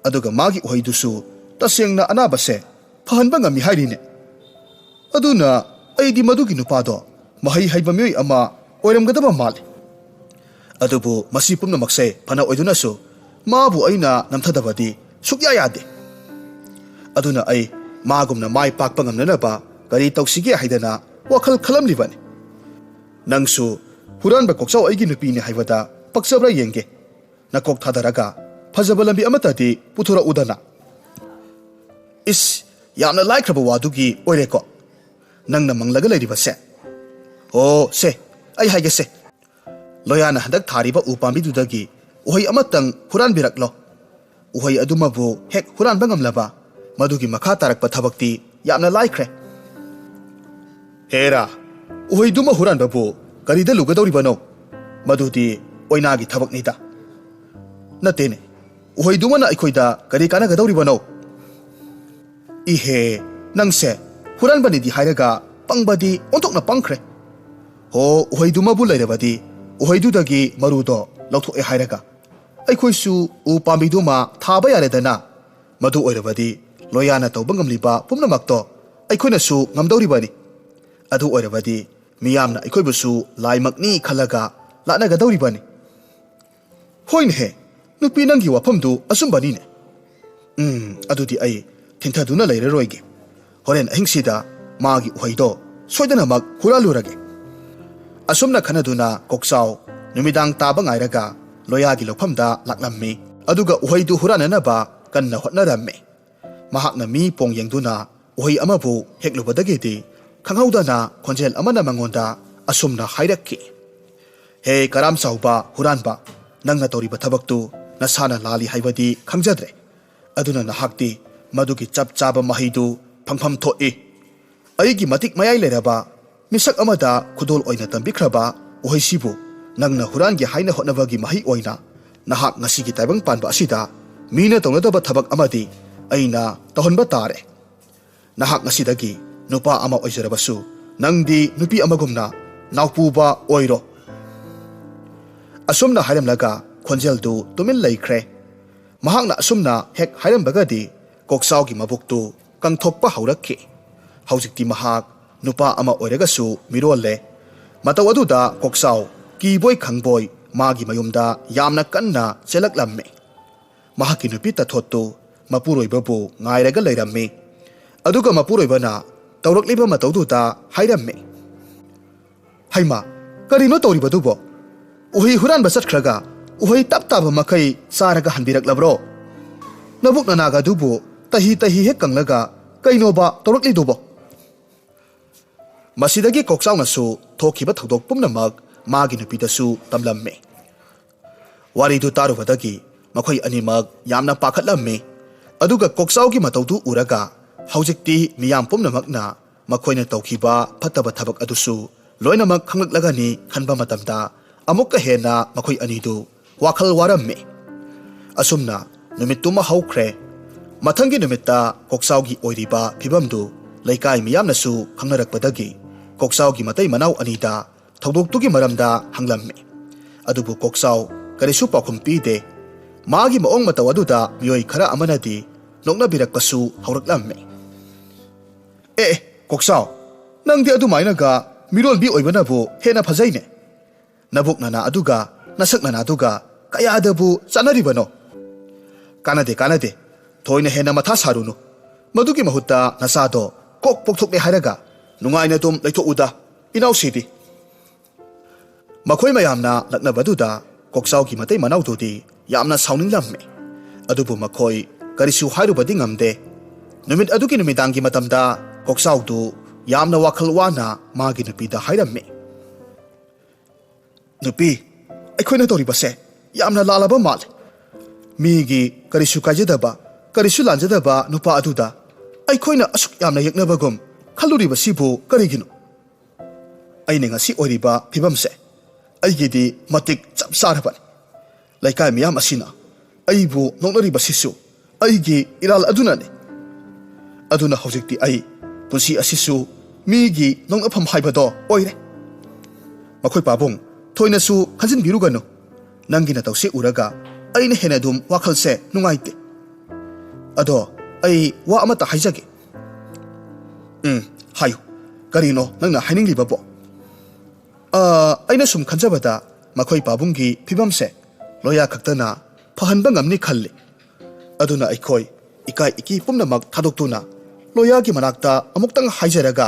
ꯑꯗꯨꯒ ꯃꯥꯒꯤ ꯎꯍꯩꯗꯨꯁꯨ ꯇꯁꯦꯡꯅ ꯑꯅꯥꯕꯁꯦ ꯐꯍꯟꯕ ꯉꯝꯃꯤ ꯍꯥꯏꯔꯤꯅꯦ ꯑꯗꯨꯅ ꯑꯩꯗꯤ ꯃꯗꯨꯒꯤ ꯅꯨꯄꯥꯗꯣ ꯃꯍꯩ ꯍꯩꯕ ꯃꯤꯑꯣꯏ ꯑꯃ ꯑꯣꯏꯔꯝꯒꯗꯕ ꯃꯥꯜꯂꯤ ꯑꯗꯨꯕꯨ ꯃꯁꯤ ꯄꯨꯝꯅꯃꯛꯁꯦ ꯐꯅ ꯑꯣꯏꯗꯨꯅꯁꯨ ꯃꯥꯕꯨ ꯑꯩꯅ ꯅꯝꯊꯗꯕꯗꯤ ꯁꯨꯛꯌꯥ ꯌꯥꯗꯦ ꯑꯗꯨꯅ ꯑꯩ ꯃꯥꯒꯨꯝꯅ ꯃꯥꯏ ꯄꯥꯛꯄ ꯉꯝꯅꯅꯕ ꯀꯔꯤ ꯇꯧꯁꯤꯒꯦ ꯍꯥꯏꯗꯅ ꯋꯥꯈꯜ ꯈꯜꯂꯝꯂꯤꯕꯅꯤ ꯅꯪꯁꯨ ꯍꯨꯔꯥꯟꯕ ꯀꯣꯛꯆꯥꯎ ꯑꯩꯒꯤ ꯅꯨꯄꯤꯅꯤ ꯍꯥꯏꯕꯗ ꯄꯛꯆꯕ꯭ꯔꯥ ꯌꯦꯡꯒꯦ ꯅꯀꯣꯛ ꯊꯥꯗꯔꯒ ꯐꯖꯕ ꯂꯝꯕꯤ ꯑꯃꯠꯇꯗꯤ ꯄꯨꯊꯣꯔꯛꯎꯗꯅ ꯌꯥꯝꯅ ꯂꯥꯏꯈ꯭ꯔꯕ ꯋꯥꯗꯨꯒꯤ ꯑꯣꯏꯔꯦꯀꯣ ꯅꯪꯅ ꯃꯪꯂꯒ ꯂꯩꯔꯤꯕꯁꯦ ꯁꯦ ꯑꯩ ꯍꯥꯏꯒꯦꯁꯦ ꯂꯣꯌꯥꯅ ꯍꯟꯗꯛ ꯊꯥꯔꯤꯕ ꯎ ꯄꯥꯝꯕꯤꯗꯨꯗꯒꯤ ꯎꯍꯩ ꯑꯃꯇꯪ ꯍꯨꯔꯥꯟꯕꯤꯔꯛꯂꯣ ꯎꯍꯩ ꯑꯗꯨꯃꯕꯨ ꯍꯦꯛ ꯍꯨꯔꯥꯟꯕ ꯉꯝꯂꯕ ꯃꯗꯨꯒꯤ ꯃꯈꯥ ꯇꯥꯔꯛꯄ ꯊꯕꯛꯇꯤ ꯌꯥꯝꯅ ꯂꯥꯏꯈ꯭ꯔꯦ ꯍꯦꯔꯥ ꯎꯍꯩꯗꯨꯃ ꯍꯨꯔꯥꯟꯕꯕꯨ ꯀꯔꯤꯗ ꯂꯨꯒꯗꯧꯔꯤꯕꯅꯣ ꯃꯗꯨꯗꯤ ꯑꯣꯏꯅꯥꯒꯤ ꯊꯕꯛꯅꯤꯗ ꯅꯠꯇꯦꯅꯦ ꯎꯍꯩꯗꯨꯃꯅ ꯑꯩꯈꯣꯏꯗ ꯀꯔꯤ ꯀꯥꯟꯅꯒꯗꯧꯔꯤꯕꯅꯣ ꯏꯍꯦ ꯅꯪꯁꯦ ꯍꯨꯔꯥꯟꯕꯅꯤꯗꯤ ꯍꯥꯏꯔꯒ ꯄꯪꯕꯗꯤ ꯑꯣꯟꯊꯣꯛꯅ ꯄꯪꯈ꯭ꯔꯦ ꯎꯍꯩꯗꯨꯃꯕꯨ ꯂꯩꯔꯕꯗꯤ ꯎꯍꯩꯗꯨꯗꯒꯤ ꯃꯔꯨꯗꯣ ꯂꯧꯊꯣꯛꯑꯦ ꯍꯥꯏꯔꯒ ꯑꯩꯈꯣꯏꯁꯨ ꯎ ꯄꯥꯝꯕꯤꯗꯨꯃ ꯊꯥꯕ ꯌꯥꯔꯦꯗꯅ ꯃꯗꯨ ꯑꯣꯏꯔꯕꯗꯤ ꯂꯣꯌꯥꯅ ꯇꯧꯕ ꯉꯝꯂꯤꯕ ꯄꯨꯝꯅꯃꯛꯇꯣ ꯑꯩꯈꯣꯏꯅꯁꯨ ꯉꯝꯗꯧꯔꯤꯕꯅꯤ ꯑꯗꯨ ꯑꯣꯏꯔꯕꯗꯤ ꯃꯤꯌꯥꯝꯅ ꯑꯩꯈꯣꯏꯕꯨꯁꯨ ꯂꯥꯏꯃꯛꯅꯤ ꯈꯜꯂꯒ ꯂꯥꯠꯅꯒꯗꯧꯔꯤꯕꯅꯤ ꯍꯣꯏꯅꯦꯍꯦ ꯅꯨꯄꯤ ꯅꯪꯒꯤ ꯋꯥꯐꯝꯗꯨ ꯑꯆꯨꯝꯕꯅꯤꯅꯦ ꯑꯗꯨꯗꯤ ꯑꯩ ꯊꯤꯟꯊꯗꯨꯅ ꯂꯩꯔꯔꯣꯏꯒꯦ ꯍꯣꯔꯦꯟ ꯑꯍꯤꯡꯁꯤꯗ ꯃꯥꯒꯤ ꯎꯍꯩꯗꯣ ꯁꯣꯏꯗꯅꯃꯛ ꯍꯨꯔꯥꯜꯂꯨꯔꯒꯦ ꯑꯁꯨꯝꯅ ꯈꯟꯅꯗꯨꯅ ꯀꯣꯛꯆꯥꯎ ꯅꯨꯃꯤꯗꯥꯡ ꯇꯥꯕ ꯉꯥꯏꯔꯒ ꯂꯣꯌꯥꯒꯤ ꯂꯧꯐꯝꯗ ꯂꯥꯛꯂꯝꯃꯤ ꯑꯗꯨꯒ ꯎꯍꯩꯗꯨ ꯍꯨꯔꯥꯟꯅꯅꯕ ꯀꯟꯅ ꯍꯣꯠꯅꯔꯝꯃꯤ ꯃꯍꯥꯛꯅ ꯃꯤ ꯄꯣꯡ ꯌꯦꯡꯗꯨꯅ ꯎꯍꯩ ꯑꯃꯕꯨ ꯍꯦꯛꯂꯨꯕꯗꯒꯤꯗꯤ ꯈꯪꯍꯧꯗꯅ ꯈꯣꯟꯖꯦꯜ ꯑꯃꯅ ꯃꯉꯣꯟꯗ ꯑꯁꯨꯝꯅ ꯍꯥꯏꯔꯛꯈꯤ ꯍꯦ ꯀꯔꯥꯝ ꯆꯥꯎꯕ ꯍꯨꯔꯥꯟꯕ ꯅꯪꯅ ꯇꯧꯔꯤꯕ ꯊꯕꯛꯇꯨ ꯅꯁꯥꯅ ꯂꯥꯜꯂꯤ ꯍꯥꯏꯕꯗꯤ ꯈꯪꯖꯗ꯭ꯔꯦ ꯑꯗꯨꯅ ꯅꯍꯥꯛꯇꯤ ꯃꯗꯨꯒꯤ ꯆꯞ ꯆꯥꯕ ꯃꯍꯩꯗꯨ ꯐꯪꯐꯝ ꯊꯣꯛꯏ ꯑꯩꯒꯤ ꯃꯇꯤꯛ ꯃꯌꯥꯏ ꯂꯩꯔꯕ ꯃꯤꯁꯛ ꯑꯃꯗ ꯈꯨꯗꯣꯜ ꯑꯣꯏꯅ ꯇꯝꯕꯤꯈ꯭ꯔꯕ ꯎꯍꯩꯁꯤꯕꯨ ꯅꯪꯅ ꯍꯨꯔꯥꯟꯒꯦ ꯍꯥꯏꯅ ꯍꯣꯠꯅꯕꯒꯤ ꯃꯍꯩ ꯑꯣꯏꯅ ꯅꯍꯥꯛ ꯉꯁꯤꯒꯤ ꯇꯥꯏꯕꯪ ꯄꯥꯟꯕ ꯑꯁꯤꯗ ꯃꯤꯅ ꯇꯧꯅꯗꯕ ꯊꯕꯛ ꯑꯃꯗꯤ ꯑꯩꯅ ꯇꯧꯍꯟꯕ ꯇꯥꯔꯦ ꯅꯍꯥꯛ ꯉꯁꯤꯗꯒꯤ ꯅꯨꯄꯥ ꯑꯃ ꯑꯣꯏꯖꯔꯕꯁꯨ ꯅꯪꯗꯤ ꯅꯨꯄꯤ ꯑꯃꯒꯨꯝꯅ ꯅꯥꯎꯄꯨꯕ ꯑꯣꯏꯔꯣ ꯑꯁꯨꯝꯅ ꯍꯥꯏꯔꯝꯂꯒ ꯈꯣꯟꯖꯦꯜꯗꯨ ꯇꯨꯃꯤꯟ ꯂꯩꯈ꯭ꯔꯦ ꯃꯍꯥꯛꯅ ꯑꯁꯨꯝꯅ ꯍꯦꯛ ꯍꯥꯏꯔꯝꯕꯒꯗꯤ ꯀꯣꯛꯆꯥꯎꯒꯤ ꯃꯕꯨꯛꯇꯨ ꯀꯪꯊꯣꯛꯄ ꯍꯧꯔꯛꯈꯤ ꯍꯧꯖꯤꯛꯇꯤ ꯃꯍꯥꯛ ꯅꯨꯄꯥ ꯑꯃ ꯑꯣꯏꯔꯒꯁꯨ ꯃꯤꯔꯣꯜꯂꯦ ꯃꯇꯧ ꯑꯗꯨꯗ ꯀꯣꯛꯆꯥꯎ ꯀꯤꯕꯣꯏ ꯈꯪꯕꯣꯏ ꯃꯥꯒꯤ ꯃꯌꯨꯝꯗ ꯌꯥꯝꯅ ꯀꯟꯅ ꯆꯦꯜꯂꯛꯂꯝꯃꯤ ꯃꯍꯥꯛꯀꯤ ꯅꯨꯄꯤ ꯇꯊꯣꯠꯇꯨ ꯃꯄꯨꯔꯣꯏꯕꯕꯨ ꯉꯥꯏꯔꯒ ꯂꯩꯔꯝꯃꯤ ꯑꯗꯨꯒ ꯃꯄꯨꯔꯣꯏꯕꯅ ꯇꯧꯔꯛꯂꯤꯕ ꯃꯇꯧꯗꯨꯗ ꯍꯥꯏꯔꯝꯃꯤ ꯍꯩꯃꯥ ꯀꯔꯤꯅꯣ ꯇꯧꯔꯤꯕꯗꯨꯕꯣ ꯎꯍꯩ ꯍꯨꯔꯥꯟꯕ ꯆꯠꯈ꯭ꯔꯒ ꯎꯍꯩ ꯇꯞ ꯇꯥꯕ ꯃꯈꯩ ꯆꯥꯔꯒ ꯍꯟꯕꯤꯔꯛꯂꯕ꯭ꯔꯣ ꯅꯕꯨꯛ ꯅꯅꯥꯒ ꯑꯗꯨꯕꯨ ꯇꯍꯤ ꯇꯍꯤ ꯍꯦꯛ ꯀꯪꯂꯒ ꯀꯩꯅꯣꯕ ꯇꯧꯔꯛꯂꯤꯗꯨꯕꯣ ꯃꯁꯤꯗꯒꯤ ꯀꯣꯛꯆꯥꯎꯅꯁꯨ ꯊꯣꯛꯈꯤꯕ ꯊꯧꯗꯣꯛ ꯄꯨꯝꯅꯃꯛ ꯃꯥꯒꯤ ꯅꯨꯄꯤꯗꯁꯨ ꯇꯝꯂꯝꯃꯤ ꯋꯥꯔꯤꯗꯨ ꯇꯥꯔꯨꯕꯗꯒꯤ ꯃꯈꯣꯏ ꯑꯅꯤꯃꯛ ꯌꯥꯝꯅ ꯄꯥꯈꯠꯂꯝꯃꯤ ꯑꯗꯨꯒ ꯀꯣꯛꯆꯥꯎꯒꯤ ꯃꯇꯧꯗꯨ ꯎꯔꯒ ꯍꯧꯖꯤꯛꯇꯤ ꯃꯤꯌꯥꯝ ꯄꯨꯝꯅꯃꯛꯅ ꯃꯈꯣꯏꯅ ꯇꯧꯈꯤꯕ ꯐꯠꯇꯕ ꯊꯕꯛ ꯑꯗꯨꯁꯨ ꯂꯣꯏꯅꯃꯛ ꯈꯪꯂꯛꯂꯒꯅꯤ ꯈꯟꯕ ꯃꯇꯝꯗ ꯑꯃꯨꯛꯀ ꯍꯦꯟꯅ ꯃꯈꯣꯏ ꯑꯅꯤꯗꯨ ꯋꯥꯈꯜ ꯋꯥꯔꯝꯃꯤ ꯑꯁꯨꯝꯅ ꯅꯨꯃꯤꯠꯇꯨꯃ ꯍꯧꯈ꯭ꯔꯦ ꯃꯊꯪꯒꯤ ꯅꯨꯃꯤꯠꯇ ꯀꯣꯛꯆꯥꯎꯒꯤ ꯑꯣꯏꯔꯤꯕ ꯐꯤꯕꯝꯗꯨ ꯂꯩꯀꯥꯏ ꯃꯤꯌꯥꯝꯅꯁꯨ ꯈꯪꯅꯔꯛꯄꯗꯒꯤ ꯀꯣꯛꯆꯥꯎꯒꯤ ꯃꯇꯩ ꯃꯅꯥꯎ ꯑꯅꯤꯗ ꯊꯧꯗꯣꯛꯇꯨꯒꯤ ꯃꯔꯝꯗ ꯍꯪꯂꯝꯃꯤ ꯑꯗꯨꯕꯨ ꯀꯣꯛꯆꯥꯎ ꯀꯔꯤꯁꯨ ꯄꯥꯎꯈꯨꯝ ꯄꯤꯗꯦ ꯃꯥꯒꯤ ꯃꯑꯣꯡ ꯃꯇꯧ ꯑꯗꯨꯗ ꯃꯤꯑꯣꯏ ꯈꯔ ꯑꯃꯅꯗꯤ ꯅꯣꯛꯅꯕꯤꯔꯛꯄꯁꯨ ꯍꯧꯔꯛꯂꯝꯃꯤ ꯑꯦ ꯀꯣꯛꯆꯥꯎ ꯅꯪꯗꯤ ꯑꯗꯨꯃꯥꯏꯅꯒ ꯃꯤꯔꯣꯜꯕꯤ ꯑꯣꯏꯕꯅꯕꯨ ꯍꯦꯟꯅ ꯐꯖꯩꯅꯦ ꯅꯕꯨꯛ ꯅꯅꯥ ꯑꯗꯨꯒ ꯅꯁꯛ ꯅꯅꯥꯗꯨꯒ ꯀꯌꯥꯗꯕꯨ ꯆꯥꯟꯅꯔꯤꯕꯅꯣ ꯀꯥꯟꯅꯗꯦ ꯊꯣꯏꯅ ꯍꯦꯟꯅ ꯃꯊꯥ ꯁꯥꯔꯨꯅꯨ ꯃꯗꯨꯒꯤ ꯃꯍꯨꯠꯇ ꯅꯆꯥꯗꯣ ꯀꯣꯛ ꯄꯣꯛꯊꯣꯛꯂꯦ ꯍꯥꯏꯔꯒ ꯅꯨꯡꯉꯥꯏꯅ ꯑꯗꯨꯝ ꯂꯩꯊꯣꯛꯎꯗ ꯏꯅꯥꯎꯁꯤꯗꯤ ꯃꯈꯣꯏ ꯃꯌꯥꯝꯅ ꯂꯛꯅꯕꯗꯨꯗ ꯀꯣꯛꯆꯥꯎꯒꯤ ꯃꯇꯩ ꯃꯅꯥꯎꯗꯨꯗꯤ ꯌꯥꯝꯅ ꯁꯥꯎꯅꯤꯡꯂꯝꯃꯤ ꯑꯗꯨꯕꯨ ꯃꯈꯣꯏ ꯀꯔꯤꯁꯨ ꯍꯥꯏꯔꯨꯕꯗꯤ ꯉꯝꯗꯦ ꯅꯨꯃꯤꯠ ꯑꯗꯨꯒꯤ ꯅꯨꯃꯤꯗꯥꯡꯒꯤ ꯃꯇꯝꯗ ꯀꯣꯛꯆꯥꯎꯗꯨ ꯌꯥꯝꯅ ꯋꯥꯈꯜ ꯋꯥꯅ ꯃꯥꯒꯤ ꯅꯨꯄꯤꯗ ꯍꯥꯏꯔꯝꯃꯤ ꯅꯨꯄꯤ ꯑꯩꯈꯣꯏꯅ ꯇꯧꯔꯤꯕꯁꯦ ꯌꯥꯝꯅ ꯂꯥꯜꯂꯕ ꯃꯥꯜꯂꯦ ꯃꯤꯒꯤ ꯀꯔꯤꯁꯨ ꯀꯥꯏꯖꯗꯕ ꯀꯔꯤꯁꯨ ꯂꯥꯟꯖꯗꯕ ꯅꯨꯄꯥ ꯑꯗꯨꯗ ꯑꯩꯈꯣꯏꯅ ꯑꯁꯨꯛ ꯌꯥꯝꯅ ꯌꯦꯛꯅꯕꯒꯨꯝ ꯈꯜꯂꯨꯔꯤꯕꯁꯤꯕꯨ ꯀꯔꯤꯒꯤꯅꯣ ꯑꯩꯅ ꯉꯁꯤ ꯑꯣꯏꯔꯤꯕ ꯐꯤꯕꯝꯁꯦ ꯑꯩꯒꯤꯗꯤ ꯃꯇꯤꯛ ꯆꯞ ꯆꯥꯔꯕꯅꯤ ꯂꯩꯀꯥꯏ ꯃꯤꯌꯥꯝ ꯑꯁꯤꯅ ꯑꯩꯕꯨ ꯅꯣꯛꯅꯔꯤꯕꯁꯤꯁꯨ ꯑꯩꯒꯤ ꯏꯔꯥꯜ ꯑꯗꯨꯅꯅꯤ ꯑꯗꯨꯅ ꯍꯧꯖꯤꯛꯇꯤ ꯑꯩ ꯄꯨꯟꯁꯤ ꯑꯁꯤꯁꯨ ꯃꯤꯒꯤ ꯅꯣꯛꯅꯐꯝ ꯍꯥꯏꯕꯗꯣ ꯑꯣꯏꯔꯦ ꯃꯈꯣꯏ ꯄꯥꯕꯨꯡ ꯊꯣꯏꯅꯁꯨ ꯈꯟꯖꯤꯟꯕꯤꯔꯨꯒꯅꯨ ꯅꯪꯒꯤ ꯅꯇꯧꯁꯦ ꯎꯔꯒ ꯑꯩꯅ ꯍꯦꯟꯅ ꯑꯗꯨꯝ ꯋꯥꯈꯜꯁꯦ ꯅꯨꯡꯉꯥꯏꯇꯦ ꯑꯗꯣ ꯑꯩ ꯋꯥ ꯑꯃꯠꯇ ꯍꯥꯏꯖꯒꯦ ꯍꯥꯏꯌꯨ ꯀꯔꯤꯅꯣ ꯅꯪꯅ ꯍꯥꯏꯅꯤꯡꯂꯤꯕꯕꯣ ꯑꯩꯅ ꯁꯨꯝ ꯈꯟꯖꯕꯗ ꯃꯈꯣꯏ ꯄꯥꯕꯨꯡꯒꯤ ꯐꯤꯕꯝꯁꯦ ꯂꯣꯌꯥ ꯈꯛꯇꯅ ꯐꯍꯟꯕ ꯉꯝꯅꯤ ꯈꯜꯂꯤ ꯑꯗꯨꯅ ꯑꯩꯈꯣꯏ ꯏꯀꯥꯏ ꯏꯀꯤ ꯄꯨꯝꯅꯃꯛ ꯊꯥꯗꯣꯛꯇꯨꯅ ꯂꯣꯌꯥꯒꯤ ꯃꯅꯥꯛꯇ ꯑꯃꯨꯛꯇꯪ ꯍꯥꯏꯖꯔꯒ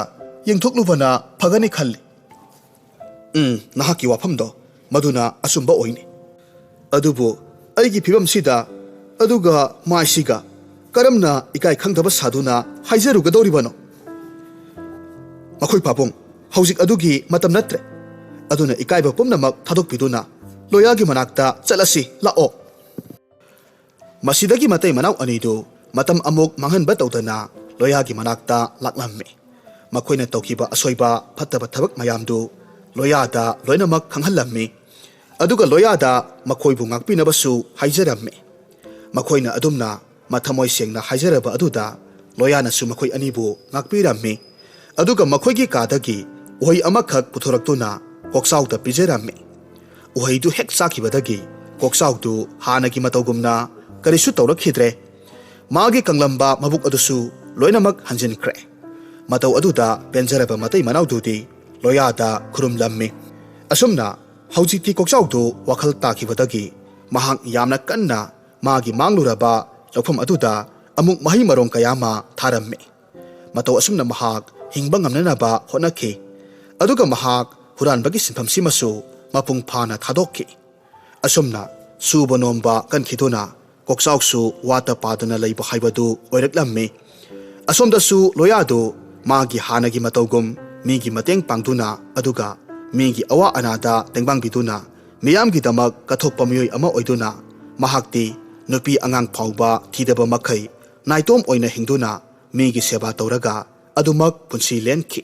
ꯌꯦꯡꯊꯣꯛꯂꯨꯕꯅ ꯐꯒꯅꯤ ꯈꯜꯂꯤ ꯅꯍꯥꯛꯀꯤ ꯋꯥꯐꯝꯗꯣ ꯃꯗꯨꯅ ꯑꯆꯨꯝꯕ ꯑꯣꯏꯅꯤ ꯑꯗꯨꯕꯨ ꯑꯩꯒꯤ ꯐꯤꯕꯝꯁꯤꯗ ꯑꯗꯨꯒ ꯃꯥꯏꯁꯤꯒ ꯀꯔꯝꯅ ꯏꯀꯥꯏ ꯈꯪꯗꯕ ꯁꯥꯗꯨꯅ ꯍꯥꯏꯖꯔꯨꯒꯗꯧꯔꯤꯕꯅꯣ ꯃꯈꯣꯏ ꯄꯥꯕꯨꯡ ꯍꯧꯖꯤꯛ ꯑꯗꯨꯒꯤ ꯃꯇꯝ ꯅꯠꯇ꯭ꯔꯦ ꯑꯗꯨꯅ ꯏꯀꯥꯏꯕ ꯄꯨꯝꯅꯃꯛ ꯊꯥꯗꯣꯛꯄꯤꯗꯨꯅ ꯂꯣꯌꯥꯒꯤ ꯃꯅꯥꯛꯇ ꯆꯠꯂꯁꯤ ꯂꯥꯛꯑꯣ ꯃꯁꯤꯗꯒꯤ ꯃꯇꯩ ꯃꯅꯥꯎ ꯑꯅꯤꯗꯨ ꯃꯇꯝ ꯑꯃꯨꯛ ꯃꯥꯡꯍꯟꯕ ꯇꯧꯗꯅ ꯂꯣꯌꯥꯒꯤ ꯃꯅꯥꯛꯇ ꯂꯥꯛꯂꯝꯃꯤ ꯃꯈꯣꯏꯅ ꯇꯧꯈꯤꯕ ꯑꯁꯣꯏꯕ ꯐꯠꯇꯕ ꯊꯕꯛ ꯃꯌꯥꯝꯗꯨ ꯂꯣꯌꯥꯗ ꯂꯣꯏꯅꯃꯛ ꯈꯪꯍꯜꯂꯝꯃꯤ ꯑꯗꯨꯒ ꯂꯣꯌꯥꯗ ꯃꯈꯣꯏꯕꯨ ꯉꯥꯛꯄꯤꯅꯕꯁꯨ ꯍꯥꯏꯖꯔꯝꯃꯤ ꯃꯈꯣꯏꯅ ꯑꯗꯨꯝꯅ ꯃꯊꯃꯣꯏ ꯁꯦꯡꯅ ꯍꯥꯏꯖꯔꯕ ꯑꯗꯨꯗ ꯂꯣꯌꯥꯅꯁꯨ ꯃꯈꯣꯏ ꯑꯅꯤꯕꯨ ꯉꯥꯛꯄꯤꯔꯝꯃꯤ ꯑꯗꯨꯒ ꯃꯈꯣꯏꯒꯤ ꯀꯥꯗꯒꯤ ꯎꯍꯩ ꯑꯃꯈꯛ ꯄꯨꯊꯣꯔꯛꯇꯨꯅ ꯀꯣꯛꯆꯥꯎꯗ ꯄꯤꯖꯔꯝꯃꯤ ꯎꯍꯩꯗꯨ ꯍꯦꯛ ꯆꯥꯈꯤꯕꯗꯒꯤ ꯀꯣꯛꯆꯥꯎꯗꯨ ꯍꯥꯟꯅꯒꯤ ꯃꯇꯧꯒꯨꯝꯅ ꯀꯔꯤꯁꯨ ꯇꯧꯔꯛꯈꯤꯗ꯭ꯔꯦ ꯃꯥꯒꯤ ꯀꯪꯂꯝꯕ ꯃꯕꯨꯛ ꯑꯗꯨꯁꯨ ꯂꯣꯏꯅꯃꯛ ꯍꯟꯖꯤꯟꯈ꯭ꯔꯦ ꯃꯇꯧ ꯑꯗꯨꯗ ꯄꯦꯟꯖꯔꯕ ꯃꯇꯩ ꯃꯅꯥꯎꯗꯨꯗꯤ ꯂꯣꯌꯥꯗ ꯈꯨꯔꯨꯝꯂꯝꯃꯤ ꯑꯁꯨꯝꯅ ꯍꯧꯖꯤꯛꯇꯤ ꯀꯣꯛꯆꯥꯎꯗꯨ ꯋꯥꯈꯜ ꯇꯥꯈꯤꯕꯗꯒꯤ ꯃꯍꯥꯛ ꯌꯥꯝꯅ ꯀꯟꯅ ꯃꯥꯒꯤ ꯃꯥꯡꯂꯨꯔꯕ ꯂꯧꯐꯝ ꯑꯗꯨꯗ ꯑꯃꯨꯛ ꯃꯍꯩ ꯃꯔꯣꯡ ꯀꯌꯥ ꯑꯃ ꯊꯥꯔꯝꯃꯤ ꯃꯇꯧ ꯑꯁꯨꯝꯅ ꯃꯍꯥꯛ ꯍꯤꯡꯕ ꯉꯝꯅꯅꯕ ꯍꯣꯠꯅꯈꯤ ꯑꯗꯨꯒ ꯃꯍꯥꯛ ꯍꯨꯔꯥꯟꯕꯒꯤ ꯁꯤꯟꯐꯝꯁꯤꯃꯁꯨ ꯃꯄꯨꯡ ꯐꯥꯅ ꯊꯥꯗꯣꯛꯈꯤ ꯑꯁꯨꯝꯅ ꯁꯨꯕ ꯅꯣꯝꯕ ꯀꯟꯈꯤꯗꯨꯅ ꯀꯣꯛꯆꯥꯎꯁꯨ ꯋꯥꯠꯇ ꯄꯥꯗꯨꯅ ꯂꯩꯕ ꯍꯥꯏꯕꯗꯨ ꯑꯣꯏꯔꯛꯂꯝꯃꯤ ꯑꯁꯣꯝꯗꯁꯨ ꯂꯣꯌꯥꯗꯨ ꯃꯥꯒꯤ ꯍꯥꯟꯅꯒꯤ ꯃꯇꯧꯒꯨꯝ ꯃꯤꯒꯤ ꯃꯇꯦꯡ ꯄꯥꯡꯗꯨꯅ ꯑꯗꯨꯒ ꯃꯤꯒꯤ ꯑꯋꯥ ꯑꯅꯥꯗ ꯇꯦꯡꯕꯥꯡꯕꯤꯗꯨꯅ ꯃꯤꯌꯥꯝꯒꯤꯗꯃꯛ ꯀꯠꯊꯣꯛꯄ ꯃꯤꯑꯣꯏ ꯑꯃ ꯑꯣꯏꯗꯨꯅ ꯃꯍꯥꯛꯇꯤ ꯅꯨꯄꯤ ꯑꯉꯥꯡ ꯐꯥꯎꯕ ꯊꯤꯗꯕ ꯃꯈꯩ ꯅꯥꯏꯇꯣꯝ ꯑꯣꯏꯅ ꯍꯤꯡꯗꯨꯅ ꯃꯤꯒꯤ ꯁꯦꯕꯥ ꯇꯧꯔꯒ ꯑꯗꯨꯃꯛ ꯄꯨꯟꯁꯤ ꯂꯦꯟꯈꯤ꯫